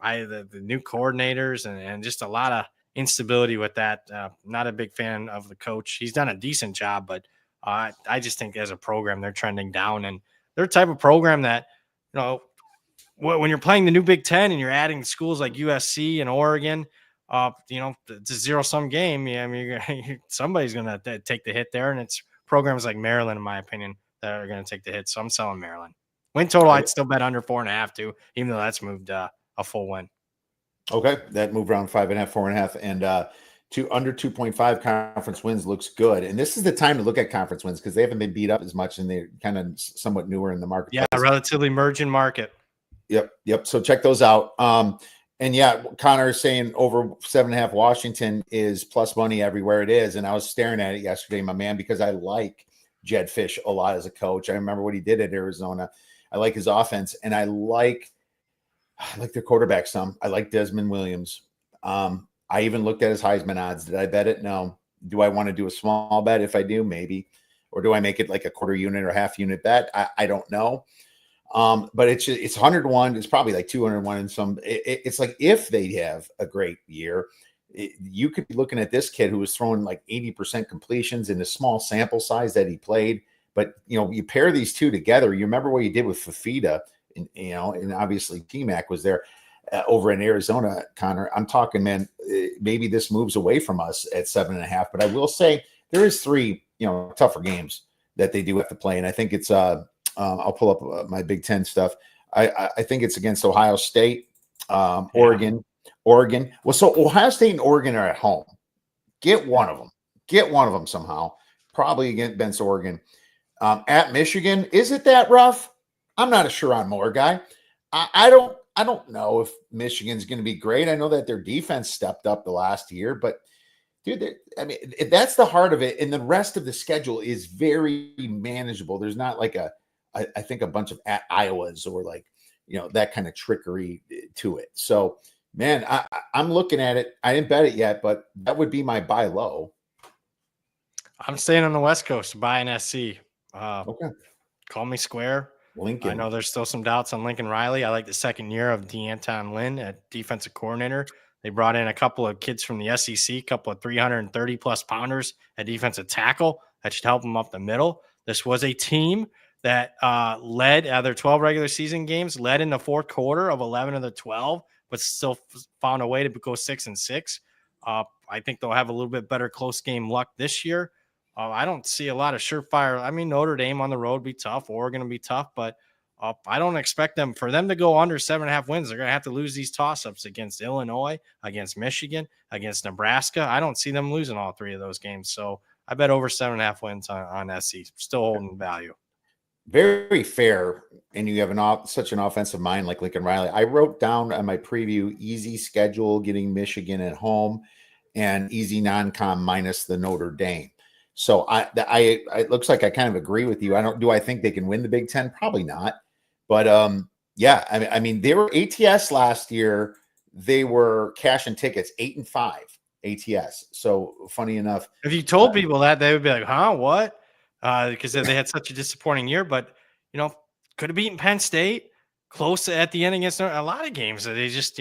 The new coordinators and just a lot of instability with that. Not a big fan of the coach. He's done a decent job, but I just think as a program they're trending down, and they're a type of program that when you're playing the new Big Ten and you're adding schools like USC and Oregon. It's a zero-sum game. Yeah, I mean, somebody's going to take the hit there, and it's programs like Maryland, in my opinion, that are going to take the hit. So I'm selling Maryland. Win total, I'd still bet under 4.5 too, even though that's moved a full win. Okay, that moved around 5.5, 4.5, and under 2.5 conference wins looks good. And this is the time to look at conference wins because they haven't been beat up as much, and they're kind of somewhat newer in the market. Yeah, relatively emerging market. Yep. So check those out. And yeah, Connor is saying over 7.5 Washington is plus money everywhere it is. And I was staring at it yesterday, my man, because I like Jed Fish a lot as a coach. I remember what he did at Arizona. I like his offense, and I like their quarterback some. I like Desmond Williams. I even looked at his Heisman odds. Did I bet it? No. Do I want to do a small bet? If I do, maybe. Or do I make it like a quarter unit or half unit bet? I don't know. But it's 101. It's probably like 201 in some. It's like if they have a great year, you could be looking at this kid who was throwing like 80% completions in a small sample size that he played. But you pair these two together. You remember what he did with Fafita, and obviously T-Mac was there over in Arizona. Connor, I'm talking, man. Maybe this moves away from us at 7.5. But I will say there is 3 tougher games that they do have to play, and I think it's I'll pull up my Big Ten stuff. I think it's against Ohio State, Oregon. Well, so Ohio State and Oregon are at home. Get one of them. Get one of them somehow. Probably against Oregon. At Michigan, is it that rough? I'm not a Sherrod Moore guy. I don't know if Michigan's going to be great. I know that their defense stepped up the last year, but dude, I mean, that's the heart of it. And the rest of the schedule is very manageable. There's not like I think a bunch of Iowas or like, that kind of trickery to it. So, man, I'm looking at it. I didn't bet it yet, but that would be my buy low. I'm staying on the West Coast, buying SC. Okay. Call me square. Lincoln. I know there's still some doubts on Lincoln Riley. I like the second year of D'Anton Lynn at defensive coordinator. They brought in a couple of kids from the SEC, a couple of 330-plus pounders at defensive tackle that should help them up the middle. This was a team that led their 12 regular season games, led in the fourth quarter of 11 of the 12, but still found a way to go 6-6. I think they'll have a little bit better close game luck this year. I don't see a lot of surefire. I mean, Notre Dame on the road be tough. Oregon will be tough, but I don't expect for them to go under 7.5 wins. They're going to have to lose these toss-ups against Illinois, against Michigan, against Nebraska. I don't see them losing all 3 of those games. So I bet over 7.5 wins on SC. Still holding value. Very fair. And you have such an offensive mind like Lincoln Riley. I wrote down on my preview, easy schedule, getting Michigan at home, and easy non-com minus the Notre Dame. So it looks like I kind of agree with you. Do I think they can win the Big Ten? Probably not. But yeah, I mean, they were ATS last year. They were cash and tickets 8-5 ATS. So funny enough, If you told people that, they would be like, "Huh, what?" Because they had such a disappointing year. But could have beaten Penn State close at the end against a lot of games. They just,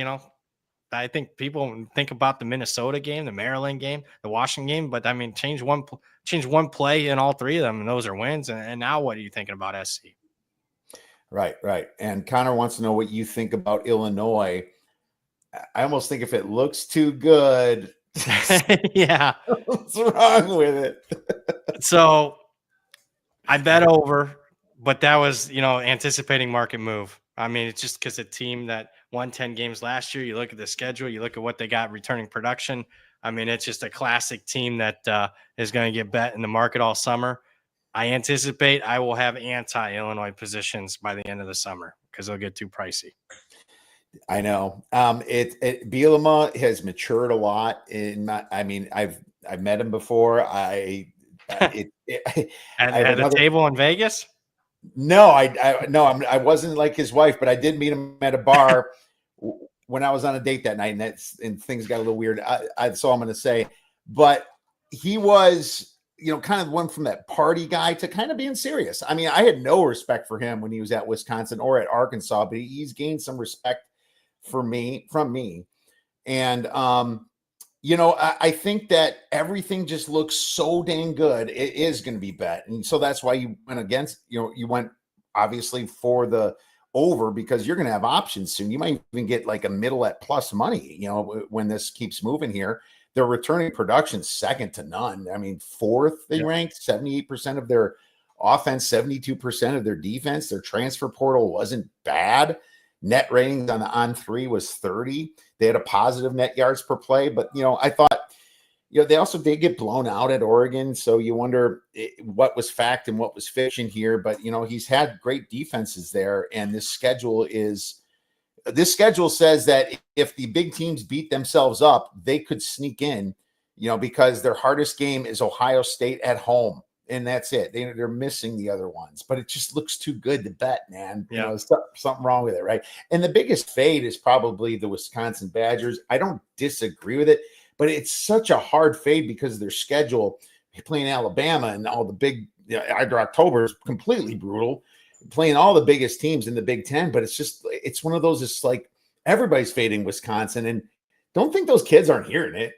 I think people think about the Minnesota game, the Maryland game, the Washington game, but I mean, change one play in all three of them, and those are wins. And now, what are you thinking about SC? Right. And Connor wants to know what you think about Illinois. I almost think if it looks too good, yeah, what's wrong with it? So I bet over, but that was, anticipating market move. I mean, it's just because a team that won 10 games last year, you look at the schedule, you look at what they got returning production. I mean, it's just a classic team that is going to get bet in the market all summer. I anticipate I will have anti-Illinois positions by the end of the summer because they'll get too pricey. I know. Bielema has matured a lot. I've met him before. At a table in Vegas? No, I wasn't like his wife, but I did meet him at a bar when I was on a date that night, and things got a little weird. That's all I'm going to say. But he was, kind of went from that party guy to kind of being serious. I mean, I had no respect for him when he was at Wisconsin or at Arkansas, but he's gained some respect from me. And I think that everything just looks so dang good. It is going to be bet. And so that's why you went against, you went obviously for the over because you're going to have options soon. You might even get like a middle at plus money, when this keeps moving here. They're returning production second to none. I mean, fourth, they ranked 78% of their offense, 72% of their defense. Their transfer portal wasn't bad. Net ratings on three was 30. They had a positive net yards per play, but I thought, they also did get blown out at Oregon. So you wonder what was fact and what was fiction here. But he's had great defenses there, and this schedule says that if the big teams beat themselves up, they could sneak in, because their hardest game is Ohio State at home. And that's it. They're missing the other ones, but it just looks too good to bet, man. Yeah. Something wrong with it, right? And the biggest fade is probably the Wisconsin Badgers. I don't disagree with it, but it's such a hard fade because of their schedule. Playing Alabama and all the big, either October is completely brutal. Playing all the biggest teams in the Big Ten, but it's one of those. It's like everybody's fading Wisconsin, and don't think those kids aren't hearing it.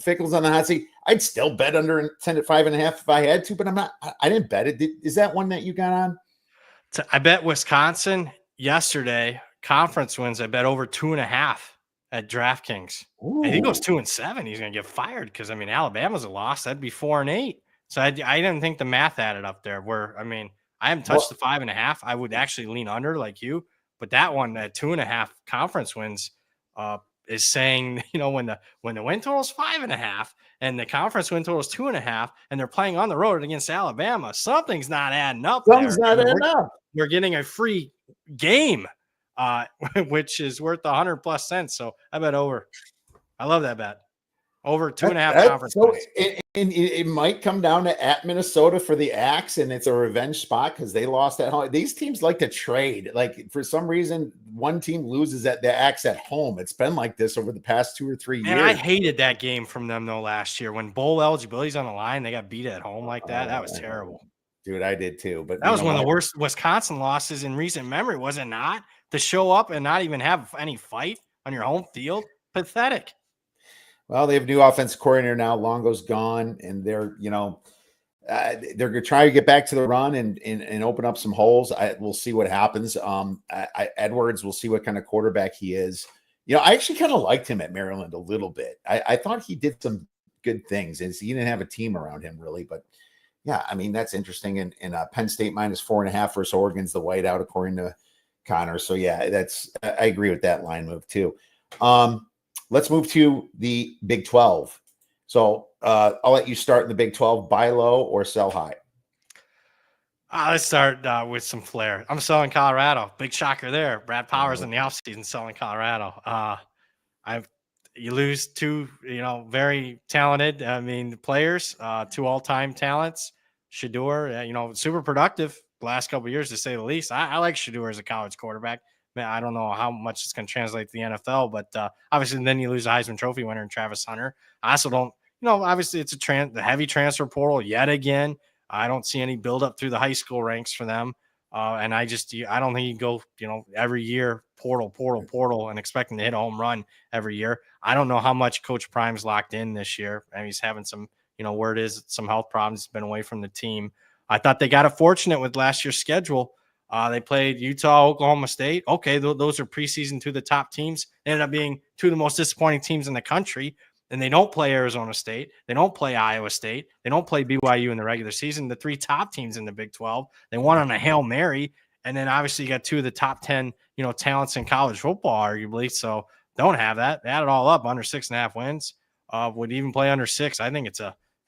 Fickle's on the hot seat. I'd still bet under 10 at 5.5 if I had to, but I'm not. I didn't bet it. Is that one that you got on? I bet Wisconsin yesterday conference wins. I bet over 2.5 at DraftKings. Ooh. And he goes 2-7. He's going to get fired because Alabama's a loss. That'd be 4-8. So I didn't think the math added up there. I haven't touched the 5.5. I would actually lean under like you, but that one at 2.5 conference wins is saying, when the win total is 5.5 and the conference win total is 2.5, and they're playing on the road against Alabama, something's not adding up. Something's not adding up. We're getting a free game, which is worth 100+ cents. So I bet over. I love that bet. Over 2.5 conference wins. It might come down to at Minnesota for the Axe, and it's a revenge spot because they lost at home. These teams like to trade. Like, for some reason, one team loses at the Axe at home. It's been like this over the past 2 or 3 years. And I hated that game from them, though, last year. When bowl eligibility's on the line, they got beat at home like that. That was terrible. Dude, I did too. But that was one of the worst Wisconsin losses in recent memory, was it not? To show up and not even have any fight on your home field? Pathetic. Well, they have a new offensive coordinator now. Longo's gone, and they're going to try to get back to the run and open up some holes. We'll see what happens. Edwards, we'll see what kind of quarterback he is. I actually kind of liked him at Maryland a little bit. I thought he did some good things. He didn't have a team around him really, but yeah, that's interesting. And Penn State -4.5 versus Oregon's the whiteout, according to Connor. So yeah, I agree with that line move too. Let's move to the Big 12. So I'll let you start in the Big 12. Buy low or sell high? Let's start with some flair. I'm selling Colorado. Big shocker there. Brad Powers in the offseason selling Colorado. you lose two, very talented, players, two all-time talents. Shador, super productive the last couple of years, to say the least. I like Shador as a college quarterback. Man, I don't know how much it's going to translate to the NFL, but obviously then you lose a Heisman Trophy winner in Travis Hunter. I also don't, obviously it's the heavy transfer portal yet again. I don't see any build-up through the high school ranks for them. And I don't think you go, every year portal and expecting to hit a home run every year. I don't know how much Coach Prime's locked in this year. I mean, he's having some, word is some health problems. He's been away from the team. I thought they got it fortunate with last year's schedule. They played Utah, Oklahoma State. Okay, those are preseason to the top teams. They ended up being two of the most disappointing teams in the country. And they don't play Arizona State. They don't play Iowa State. They don't play BYU in the regular season. The three top teams in the Big 12, they won on a Hail Mary. And then obviously you got two of the top 10, talents in college football, arguably. So don't have that. Add it all up, under 6.5 wins. Would even play under 6. I think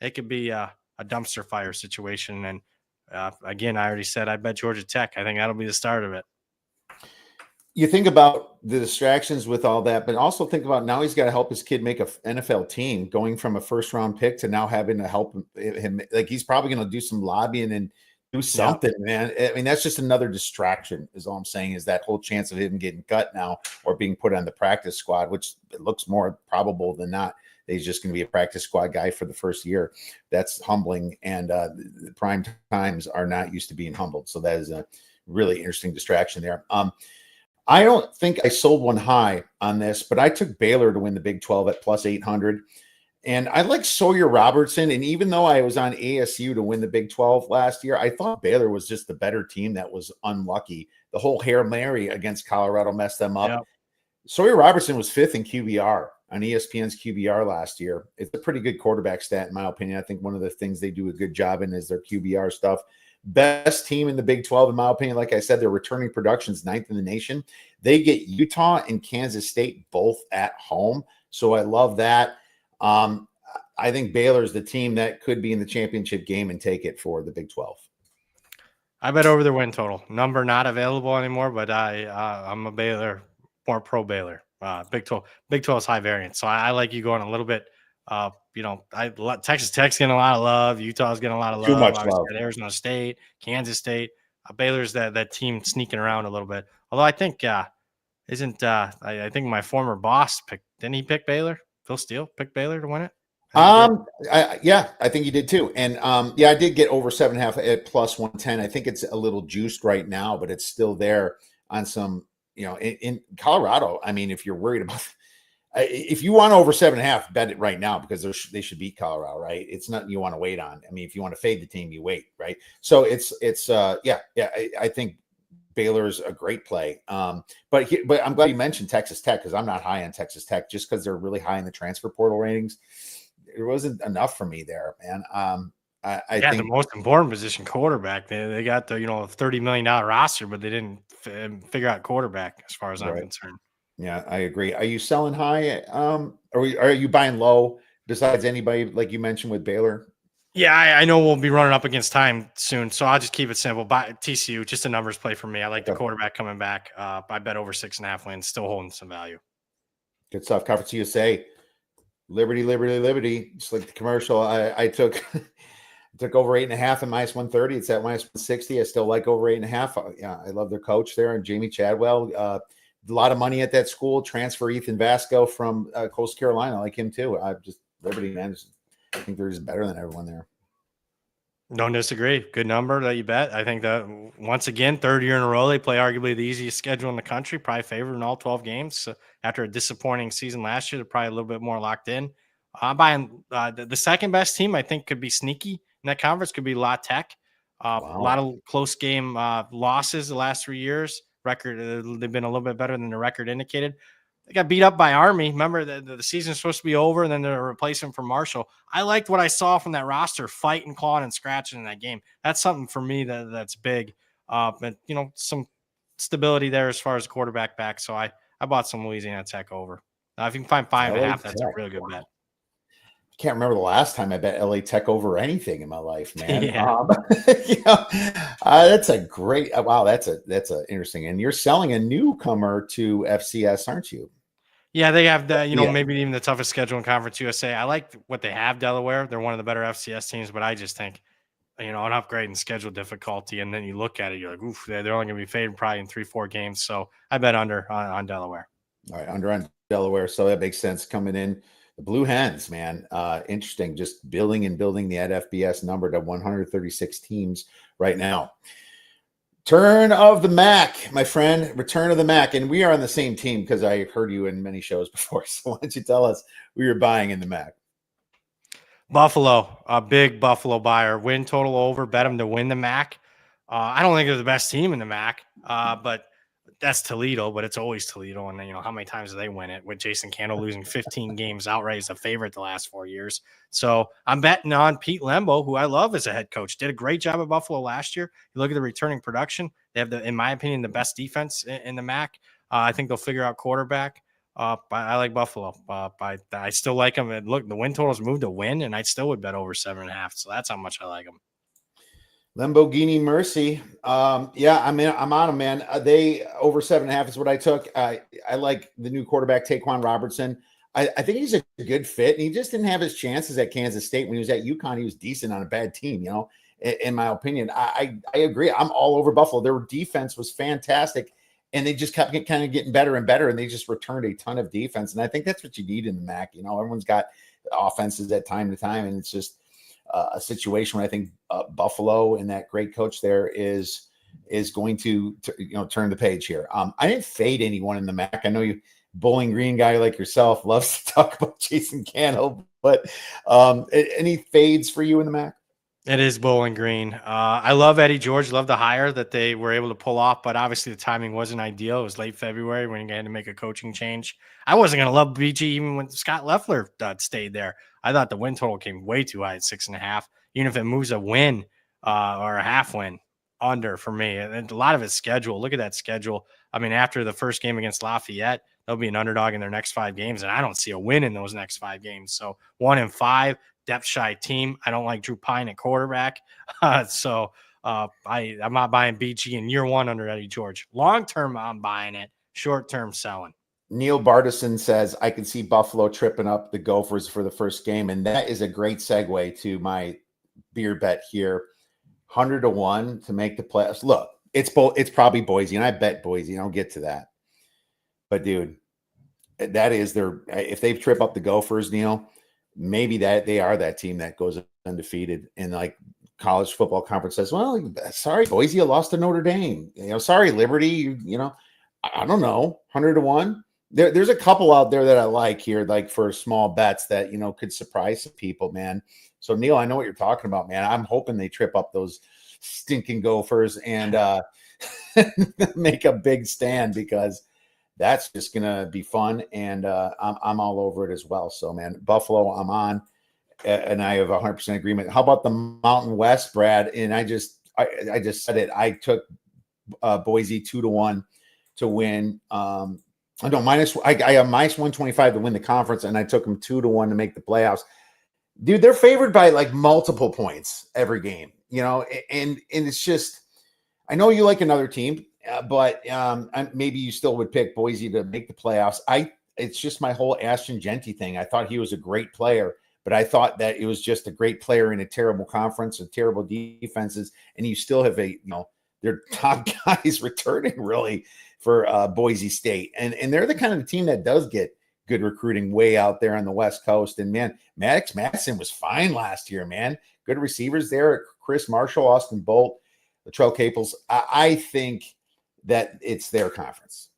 it could be a dumpster fire situation. And again, I already said I bet Georgia Tech. I think that'll be the start of it. You think about the distractions with all that, but also think about now he's got to help his kid make an NFL team, going from a first-round pick to now having to help him. Like, he's probably going to do some lobbying and do something, man. I mean, that's just another distraction is all I'm saying, is that whole chance of him getting cut now or being put on the practice squad, which it looks more probable than not. He's just going to be a practice squad guy for the first year. That's humbling, and the prime times are not used to being humbled. So that is a really interesting distraction there. I don't think I sold one high on this, but I took Baylor to win the Big 12 at plus 800. And I like Sawyer Robertson. And even though I was on ASU to win the Big 12 last year, I thought Baylor was just the better team that was unlucky. The whole Hail Mary against Colorado messed them up. Yep. Sawyer Robertson was 5th in QBR on ESPN's QBR last year. It's a pretty good quarterback stat, in my opinion. I think one of the things they do a good job in is their QBR stuff. Best team in the Big 12, in my opinion. Like I said, their returning production's 9th in the nation. They get Utah and Kansas State both at home. So I love that. I think Baylor's the team that could be in the championship game and take it for the Big 12. I bet over their win total. Number not available anymore, but I'm a Baylor, more pro Baylor. Big 12 is high variance. So I like you going a little bit. Texas Tech's getting a lot of love. Utah's getting a lot of love. Too much love. Arizona State, Kansas State. Baylor's that team sneaking around a little bit. Although I think I think my former boss didn't he pick Baylor? Phil Steele picked Baylor to win it. I think he did too. And I did get over 7.5 at plus 110. I think it's a little juiced right now, but it's still there on some. In Colorado. I mean, if you're worried about. If you want over 7.5, bet it right now, because they should beat Colorado, right? It's nothing you want to wait on. I mean, if you want to fade the team, you wait, right? So I think Baylor's a great play. But I'm glad you mentioned Texas Tech, because I'm not high on Texas Tech just because they're really high in the transfer portal ratings. It wasn't enough for me there, man. I think the most important position, quarterback. They got the $30 million roster, but they didn't figure out quarterback as far as I'm concerned. Yeah, I agree. Are you selling high? Are you buying low? Besides anybody like you mentioned with Baylor? Yeah, I know we'll be running up against time soon, so I'll just keep it simple. Buy TCU, just a numbers play for me. I like the quarterback coming back. I bet over 6.5 wins, still holding some value. Good stuff. Conference USA, Liberty, Liberty, Liberty. Just like the commercial, I took over 8.5 and minus 130. It's at minus 160. I still like over 8.5. Yeah, I love their coach there, and Jamie Chadwell. A lot of money at that school. Transfer Ethan Vasco from Coastal Carolina. I like him too. Liberty, man. I think they're just better than everyone there. Don't disagree. Good number that you bet. I think that once again, 3rd year in a row, they play arguably the easiest schedule in the country, probably favored in all 12 games. So after a disappointing season last year, they're probably a little bit more locked in. I'm buying the second best team. I think could be sneaky in that conference. Could be La Tech. A lot of close game losses the last 3 years. Record, they've been a little bit better than the record indicated. They got beat up by Army. Remember, the season's supposed to be over, and then they're replacing for Marshall. I liked what I saw from that roster, fighting, clawing, and scratching in that game. That's something for me that's big. But some stability there as far as quarterback back. So I bought some Louisiana Tech over. If you can find 5.5, that's a real good bet. Can't remember the last time I bet LA Tech over anything in my life, man. Yeah. That's a great. Wow, that's a interesting. And you're selling a newcomer to FCS, aren't you? Yeah, they have the, Yeah. maybe even the toughest schedule in Conference USA. I like what they have, Delaware. They're one of the better FCS teams, but I just think, an upgrade in schedule difficulty, and then you look at it, you're like, oof, they're only going to be favored probably in 3-4 games. So I bet under on Delaware. All right, under on Delaware. So that makes sense coming in. The Blue Hens, man. Interesting. Just building and building the FBS number to 136 teams right now. Turn of the Mac, my friend. Return of the Mac. And we are on the same team because I heard you in many shows before. So why don't you tell us who you're buying in the Mac? Buffalo, a big Buffalo buyer. Win total over. Bet them to win the MAC. I don't think they're the best team in the MAC, but that's Toledo. But it's always Toledo, and how many times do they win it? With Jason Candle losing 15 games outright as a favorite the last 4 years. So I'm betting on Pete Lembo, who I love as a head coach. Did a great job at Buffalo last year. You look at the returning production; they have in my opinion, the best defense in the MAC. I think they'll figure out quarterback. I like Buffalo. I still like them. And look, the win totals moved to win, and I still would bet over 7.5. So that's how much I like them. Lamborghini Mercy. Yeah, I'm on them, man. They over 7.5 is what I took. I like the new quarterback, Taquan Robertson. I think he's a good fit, and he just didn't have his chances at Kansas State. When he was at UConn, he was decent on a bad team, in my opinion. I agree. I'm all over Buffalo. Their defense was fantastic, and they just kept kind of getting better and better, and they just returned a ton of defense. And I think that's what you need in the MAC. Everyone's got offenses at time to time, and it's just a situation where I think Buffalo and that great coach there is going to turn the page here. I didn't fade anyone in the MAC. I know you Bowling Green guy like yourself loves to talk about Jason Candle, but any fades for you in the MAC? It is Bowling Green. I love Eddie George. Love the hire that they were able to pull off, but obviously the timing wasn't ideal. It was late February when you had to make a coaching change. I wasn't going to love BG even when Scott Loeffler stayed there. I thought the win total came way too high at 6.5. Even if it moves a win or a half win under for me, and a lot of it's schedule. Look at that schedule. I mean, after the first game against Lafayette, they'll be an underdog in their next 5 games, and I don't see a win in those next 5 games. So 1-5. Depth shy team. I don't like Drew Pine at quarterback. I'm not buying BG in year 1 under Eddie George. Long term, I'm buying it. Short term, selling. Neil Bardison says, I can see Buffalo tripping up the Gophers for the first game. And that is a great segue to my beer bet here. 100-1 to make the playoffs. Look, it's probably Boise, and I bet Boise. I'll get to that. But dude, that is if they trip up the Gophers, Neil, maybe that they are that team that goes undefeated and like college football conference says, well, sorry, Boise, you lost to Notre Dame. Sorry, Liberty, I don't know, 100-1. There's a couple out there that I like here, like for small bets that, could surprise some people, man. So Neil, I know what you're talking about, man. I'm hoping they trip up those stinking Gophers and make a big stand, because that's just going to be fun, and I'm all over it as well. So, man, Buffalo, I'm on, and I have 100% agreement. How about the Mountain West, Brad? And I just said it. I took Boise 2-1 to win. I have minus 125 to win the conference, and I took them 2-1 to make the playoffs. Dude, they're favored by like multiple points every game, and it's just, I know you like another team. But maybe you still would pick Boise to make the playoffs. It's just my whole Ashton Genty thing. I thought he was a great player, but I thought that it was just a great player in a terrible conference and terrible defenses. And you still have their top guys returning really for Boise State. And they're the kind of team that does get good recruiting way out there on the West Coast. And man, Maddox Madison was fine last year, man. Good receivers there. Chris Marshall, Austin Bolt, Latrell Caples. I think that it's their conference.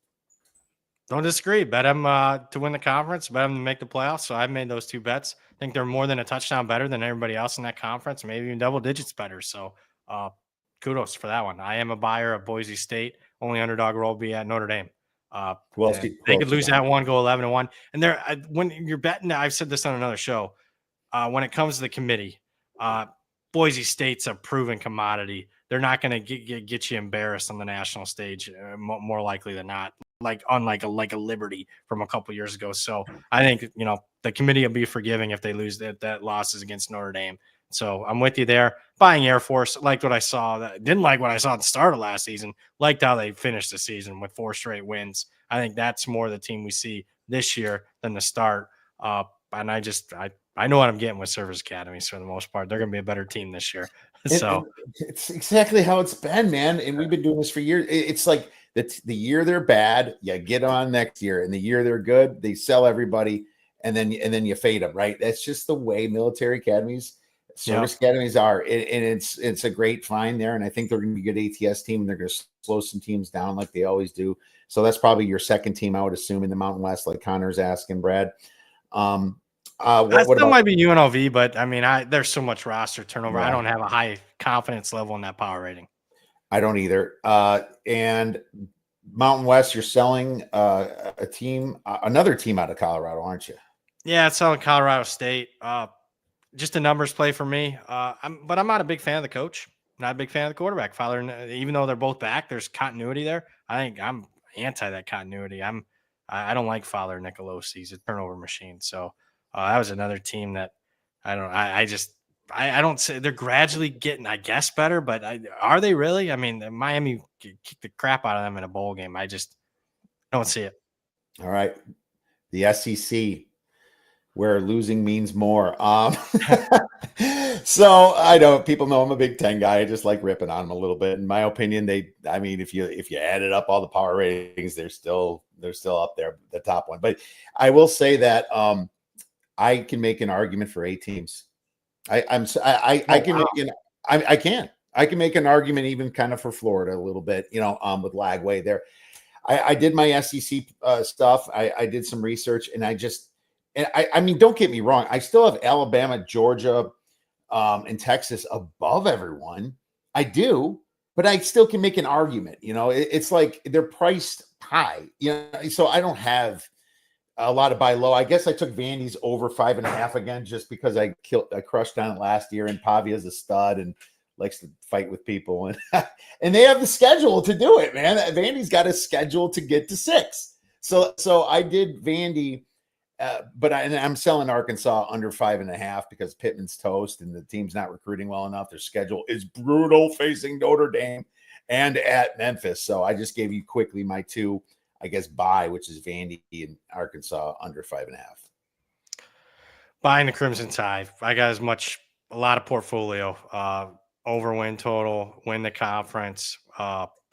Don't disagree. Bet them to win the conference. Bet them to make the playoffs. So I've made those 2 bets. I think they're more than a touchdown better than everybody else in that conference, maybe even double digits better. So kudos for that one. I am a buyer of Boise State. Only underdog will be at Notre Dame. They could lose that one, go 11-1. And when you're betting, I've said this on another show, when it comes to the committee, Boise State's a proven commodity. They're not going to get you embarrassed on the national stage, more likely than not, unlike a Liberty from a couple years ago. So I think, the committee will be forgiving if they lose that losses against Notre Dame. So I'm with you there. Buying Air Force, liked what I saw. Didn't like what I saw at the start of last season. Liked how they finished the season with 4 straight wins. I think that's more the team we see this year than the start. And I know what I'm getting with Service Academies for the most part. They're going to be a better team this year. So and it's exactly how it's been, man. And we've been doing this for years. It's like the year they're bad, you get on next year, and the year they're good, they sell everybody, and then you fade them. Right? That's just the way military academies, service academies are. And it's a great find there. And I think they're going to be a good ATS team. And they're going to slow some teams down like they always do. So that's probably your second team, I would assume, in the Mountain West, like Connor's asking, Brad. What still about? might be UNLV, but I mean, there's so much roster turnover. Yeah. I don't have a high confidence level in that power rating. I don't either. And Mountain West, you're selling a team, another team out of Colorado, aren't you? Yeah, it's selling Colorado State. Just a numbers play for me. But I'm not a big fan of the coach. Not a big fan of the quarterback. Fowler, even though they're both back, there's continuity there. I think I'm anti that continuity. I don't like Fowler Nicolosi. He's a turnover machine. So that was another team that I don't. I don't say they're gradually getting, I guess, better. But are they really? I mean, Miami kicked the crap out of them in a bowl game. I just don't see it. All right, the SEC, where losing means more. So I know people know I'm a Big Ten guy. I just like ripping on them a little bit. In my opinion, if you added up all the power ratings, they're still up there, the top one. But I will say that I can make an argument for 8 teams. I can make an argument even kind of for Florida a little bit, with Lagway there. I did my SEC stuff. I did some research, and I mean, don't get me wrong. I still have Alabama, Georgia, and Texas above everyone. I do, but I still can make an argument. It's like they're priced high. So I don't have a lot of buy low. I guess I took Vandy's over 5.5 again, just because I crushed on it last year, and Pavia's a stud and likes to fight with people, and they have the schedule to do it, man. Vandy's got a schedule to get to 6. So I did Vandy. But I'm selling Arkansas under 5.5 because Pittman's toast and the team's not recruiting well enough. Their schedule is brutal, facing Notre Dame and at Memphis. So I just gave you quickly my 2, I guess, buy, which is Vandy and Arkansas under 5.5. Buying the Crimson Tide. I got a lot of portfolio. Over win total, win the conference.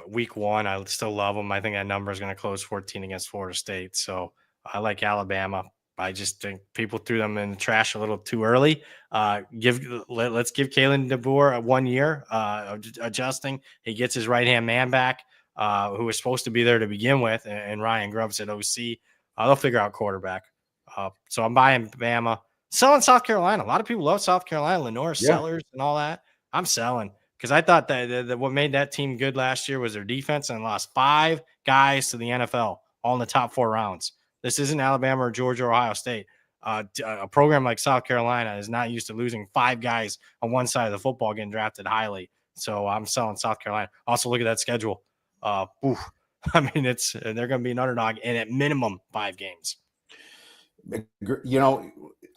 Week 1, I still love them. I think that number is going to close 14 against Florida State. So I like Alabama. I just think people threw them in the trash a little too early. Let's give Kalen DeBoer 1 year adjusting. He gets his right-hand man back, who was supposed to be there to begin with, and Ryan Grubbs at OC. They'll figure out quarterback. So I'm buying Bama. Selling South Carolina. A lot of people love South Carolina, Lenore Sellers and all that. I'm selling because I thought that what made that team good last year was their defense, and lost 5 guys to the NFL, all in the top 4 rounds. This isn't Alabama or Georgia or Ohio State. A program like South Carolina is not used to losing 5 guys on one side of the football getting drafted highly. So I'm selling South Carolina. Also, look at that schedule. I mean, they're going to be an underdog in at minimum 5 games.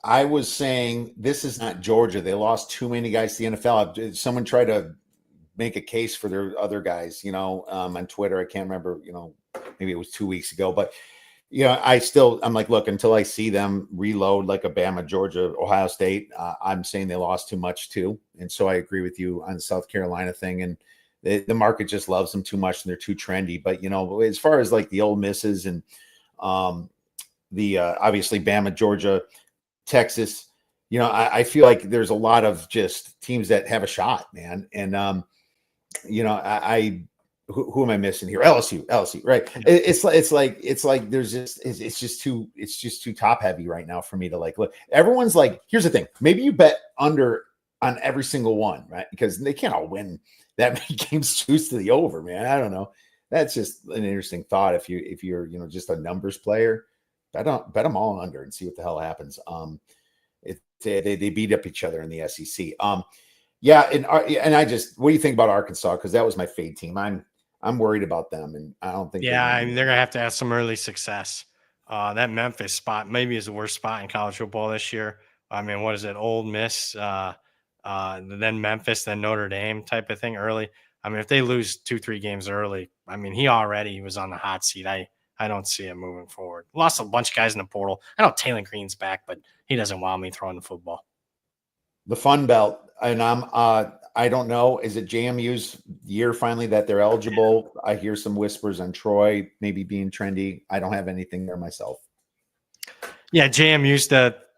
I was saying this is not Georgia. They lost too many guys to the NFL. Someone tried to make a case for their other guys, on Twitter. I can't remember, maybe it was 2 weeks ago, but I'm like, look, until I see them reload like a Bama, Georgia, Ohio State, I'm saying they lost too much too. And so I agree with you on the South Carolina thing. And the market just loves them too much and they're too trendy. But, as far as like the Ole Misses and the obviously Bama, Georgia, Texas, I feel like there's a lot of just teams that have a shot, man. And, who am I missing here? LSU, right? It's like there's it's just too top heavy right now for me to like look. Everyone's like, here's the thing. Maybe you bet under on every single one, right? Because they can't all win that many games. Choose to the over, man. I don't know. That's just an interesting thought. If you're just a numbers player, bet them all under and see what the hell happens. They beat up each other in the SEC. Yeah, and what do you think about Arkansas? Because that was my fade team. I'm worried about them, and I don't think. Yeah, I mean, they're gonna have to have some early success. That Memphis spot maybe is the worst spot in college football this year. I mean, what is it? Ole Miss, then Memphis, then Notre Dame type of thing early. I mean, if they lose 2-3 games early, I mean, he already was on the hot seat. I don't see it moving forward. Lost a bunch of guys in the portal. I know Taylor Green's back, but he doesn't wow me throwing the football. The Fun Belt, and I don't know. Is it JMU's year finally that they're eligible? I hear some whispers on Troy maybe being trendy. I don't have anything there myself. Yeah, JMU's but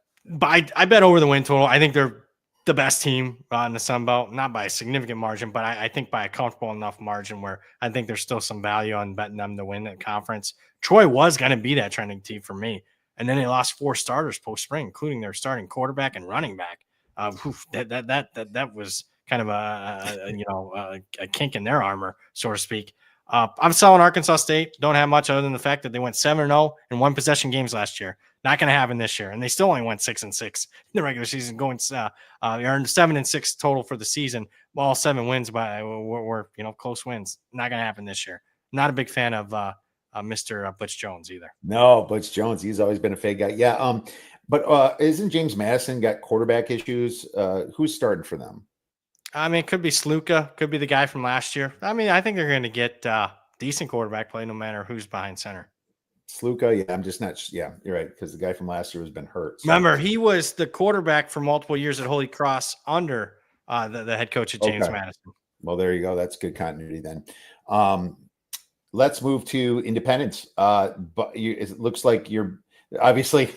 I bet over the win total. I think they're the best team in the Sun Belt, not by a significant margin, but I think by a comfortable enough margin where I think there's still some value on betting them to win the conference. Troy was going to be that trending team for me, and then they lost 4 starters post spring, including their starting quarterback and running back. That was kind of a kink in their armor, so to speak. I'm selling Arkansas State. Don't have much other than the fact that they went 7-0 in one possession games last year. Not going to happen this year, and they still only went 6-6 in the regular season. Going earned 7-6 total for the season. All 7 wins were close wins. Not going to happen this year. Not a big fan of Mr. Butch Jones either. No, Butch Jones. He's always been a fake guy. Yeah. But isn't James Madison got quarterback issues? Who's starting for them? I mean, it could be Sluka, could be the guy from last year. I mean, I think they're going to get decent quarterback play no matter who's behind center. Sluka, yeah, I'm just not. Yeah, you're right, because the guy from last year has been hurt. So. Remember, he was the quarterback for multiple years at Holy Cross under the head coach at James Madison. Well, there you go. That's good continuity then. Let's move to independents. But it looks like you're obviously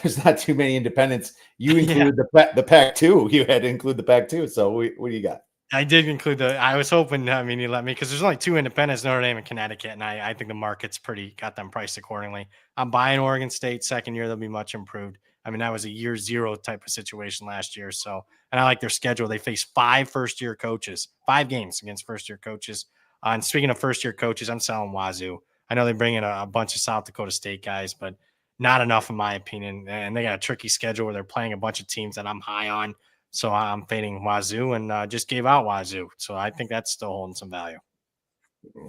there's not too many independents. You included the Pac-2. You had to include the Pac-2. So what do you got? I did include I was hoping, you let me, because there's only 2 independents, Notre Dame and Connecticut, and I think the market's got them priced accordingly. I'm buying Oregon State second year. They'll be much improved. I mean, that was a year 0 type of situation last year. So, and I like their schedule. They face 5 first-year coaches, 5 games against first-year coaches. And speaking of first-year coaches, I'm selling Wazoo. I know they bring in a bunch of South Dakota State guys, but not enough in my opinion. And they got a tricky schedule where they're playing a bunch of teams that I'm high on. So I'm fading Wazoo and just gave out Wazoo. So I think that's still holding some value.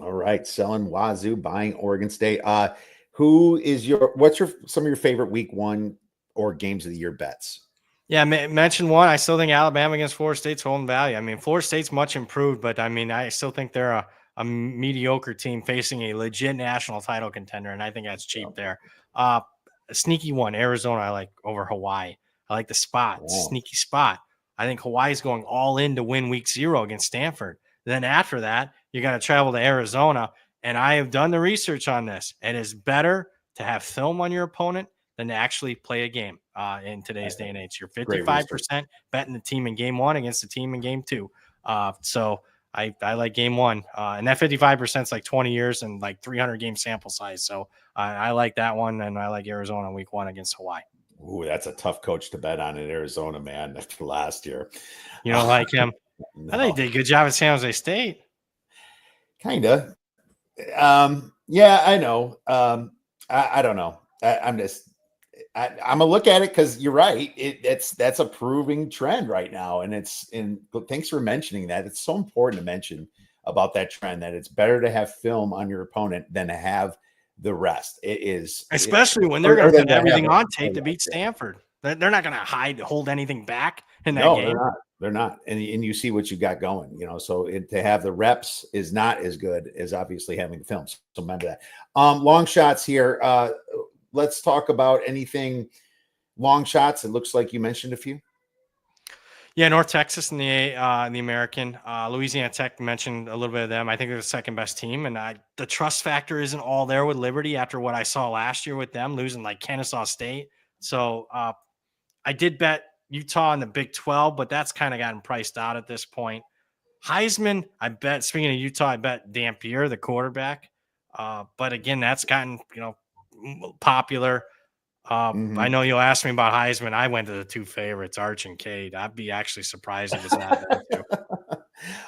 All right. Selling Wazoo, buying Oregon State. What's some of your favorite week 1 or games of the year bets? Yeah, mention one. I still think Alabama against Florida State's holding value. I mean, Florida State's much improved, but I mean, I still think they're a mediocre team facing a legit national title contender. And I think that's cheap there. A sneaky one, Arizona, I like over Hawaii. I like the spot, sneaky spot. I think Hawaii's going all in to win week 0 against Stanford. Then after that, you got to travel to Arizona. And I have done the research on this. It is better to have film on your opponent than to actually play a game in today's day and age. You're 55% betting the team in game 1 against the team in game 2. So I like game 1. And that 55% is like 20 years and like 300 game sample size. So I like that one. And I like Arizona week 1 against Hawaii. Ooh, that's a tough coach to bet on in Arizona, man, after last year. You don't like him? No. I think they did a good job at San Jose State. Kind of. Yeah, I know. I don't know. I'm going to look at it because you're right. That's a proving trend right now. And thanks for mentioning that. It's so important to mention about that trend, that it's better to have film on your opponent than to have the rest. It is, especially when they're going to put everything on tape to beat Stanford. They're not going to hold anything back in that game. They're not. And you see what you got going, so to have the reps is not as good as obviously having the films. So remember that. Long shots here. Let's talk about anything long shots. It looks like you mentioned a few. Yeah, North Texas in the American. Louisiana Tech, mentioned a little bit of them. I think they're the second best team, and the trust factor isn't all there with Liberty after what I saw last year with them losing like Kennesaw State. So I did bet Utah in the Big 12, but that's kind of gotten priced out at this point. Heisman, I bet. Speaking of Utah, I bet Dampier, the quarterback. But again, that's gotten popular. I know you'll ask me about Heisman. I went to the 2 favorites, Arch and Cade. I'd be actually surprised if it's not them too.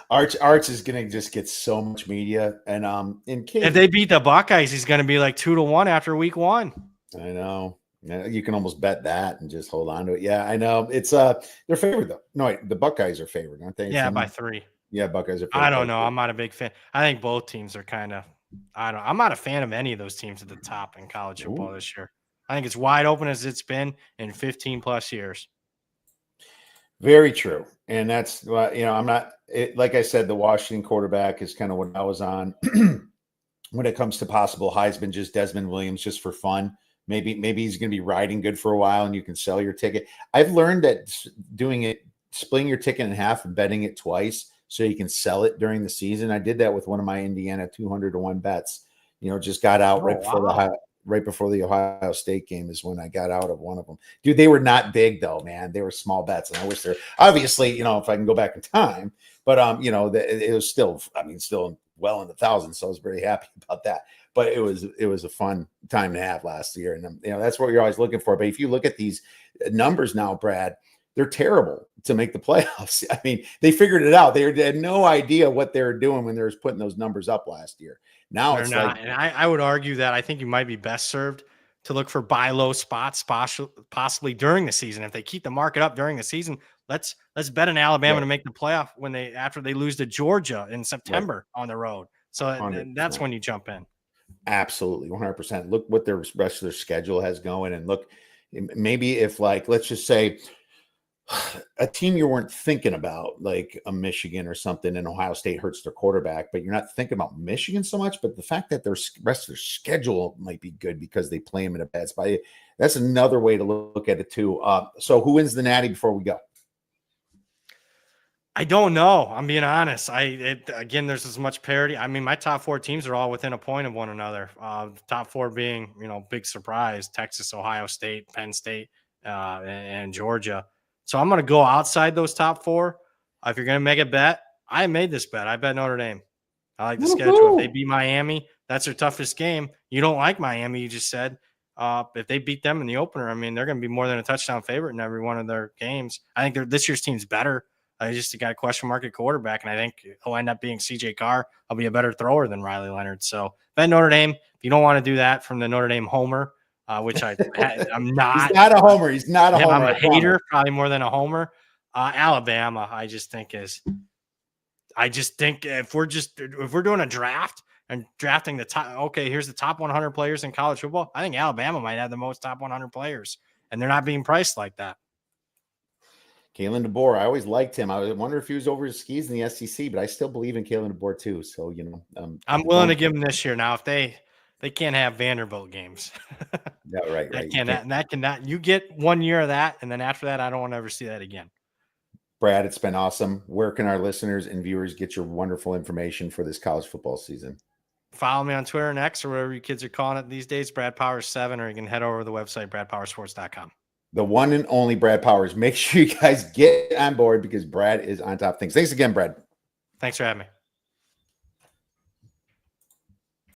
Arch is going to just get so much media, and Cade, if they beat the Buckeyes, he's going to be like 2-1 after week 1. I know. You can almost bet that and just hold on to it. Yeah, I know. It's they're favored though. No, wait, the Buckeyes are favored, aren't they? Yeah, by 3. Yeah, Buckeyes are favored. I don't know. I'm not a big fan. I think both teams are kind of. I'm not a fan of any of those teams at the top in college football this year. I think it's wide open as it's been in 15 plus years. Very true. And that's, I'm not, like I said, the Washington quarterback is kind of what I was on. when it comes to possible Heisman, just Desmond Williams, just for fun. Maybe he's going to be riding good for a while, and you can sell your ticket. I've learned that doing it, splitting your ticket in half and betting it twice, so you can sell it during the season. I did that with one of my Indiana 200-1 bets. Just got out right before the Ohio State game is when I got out of one of them. Dude, they were not big though, man. They were small bets, and I wish they're obviously, if I can go back in time, but it was still, still well in the thousands, so I was very happy about that. But it was a fun time to have last year, and that's what you're always looking for. But if you look at these numbers now, Brad, they're terrible to make the playoffs. I mean, they figured it out. They had no idea what they were doing when they were putting those numbers up last year. Now They're it's not. like, And I would argue that I think you might be best served to look for buy low spots, possibly during the season. If they keep the market up during the season, let's bet on Alabama to make the playoff after they lose to Georgia in September on the road. So and that's when you jump in. Absolutely, 100%. Look what the rest of their schedule has going, and look, maybe if, like, let's just say a team you weren't thinking about, like a Michigan or something, and Ohio State hurts their quarterback, but you're not thinking about Michigan so much. But the fact that their rest of their schedule might be good because they play them in a bad spot, that's another way to look at it too. So who wins the Natty before we go? I don't know. I'm being honest. Again, there's as much parity. I mean, my top 4 teams are all within a point of one another. The top 4 being, big surprise: Texas, Ohio State, Penn State, and Georgia. So I'm going to go outside those top 4. If you're going to make a bet, I made this bet. I bet Notre Dame. I like the schedule. If they beat Miami, that's their toughest game. You don't like Miami, you just said. If they beat them in the opener, I mean, they're going to be more than a touchdown favorite in every one of their games. I think this year's team's better. I just got a question mark at quarterback, and I think he'll end up being CJ Carr. I'll be a better thrower than Riley Leonard. So bet Notre Dame. If you don't want to do that from the Notre Dame homer, which I'm not. He's not a homer. He's not a homer. I'm a hater, probably more than a homer. Alabama, I just think if we're doing a draft and drafting the top, okay, here's the top 100 players in college football. I think Alabama might have the most top 100 players, and they're not being priced like that. Kalen DeBoer, I always liked him. I wonder if he was over his skis in the SEC, but I still believe in Kalen DeBoer too. So, I'm willing to give him this year. Now, if they can't have Vanderbilt games. Yeah, right. That cannot. You get 1 year of that, and then after that, I don't want to ever see that again. Brad, it's been awesome. Where can our listeners and viewers get your wonderful information for this college football season? Follow me on Twitter and X, or whatever you kids are calling it these days, Brad Powers 7, or you can head over to the website, bradpowersports.com. The one and only Brad Powers. Make sure you guys get on board because Brad is on top of things. Thanks again, Brad. Thanks for having me.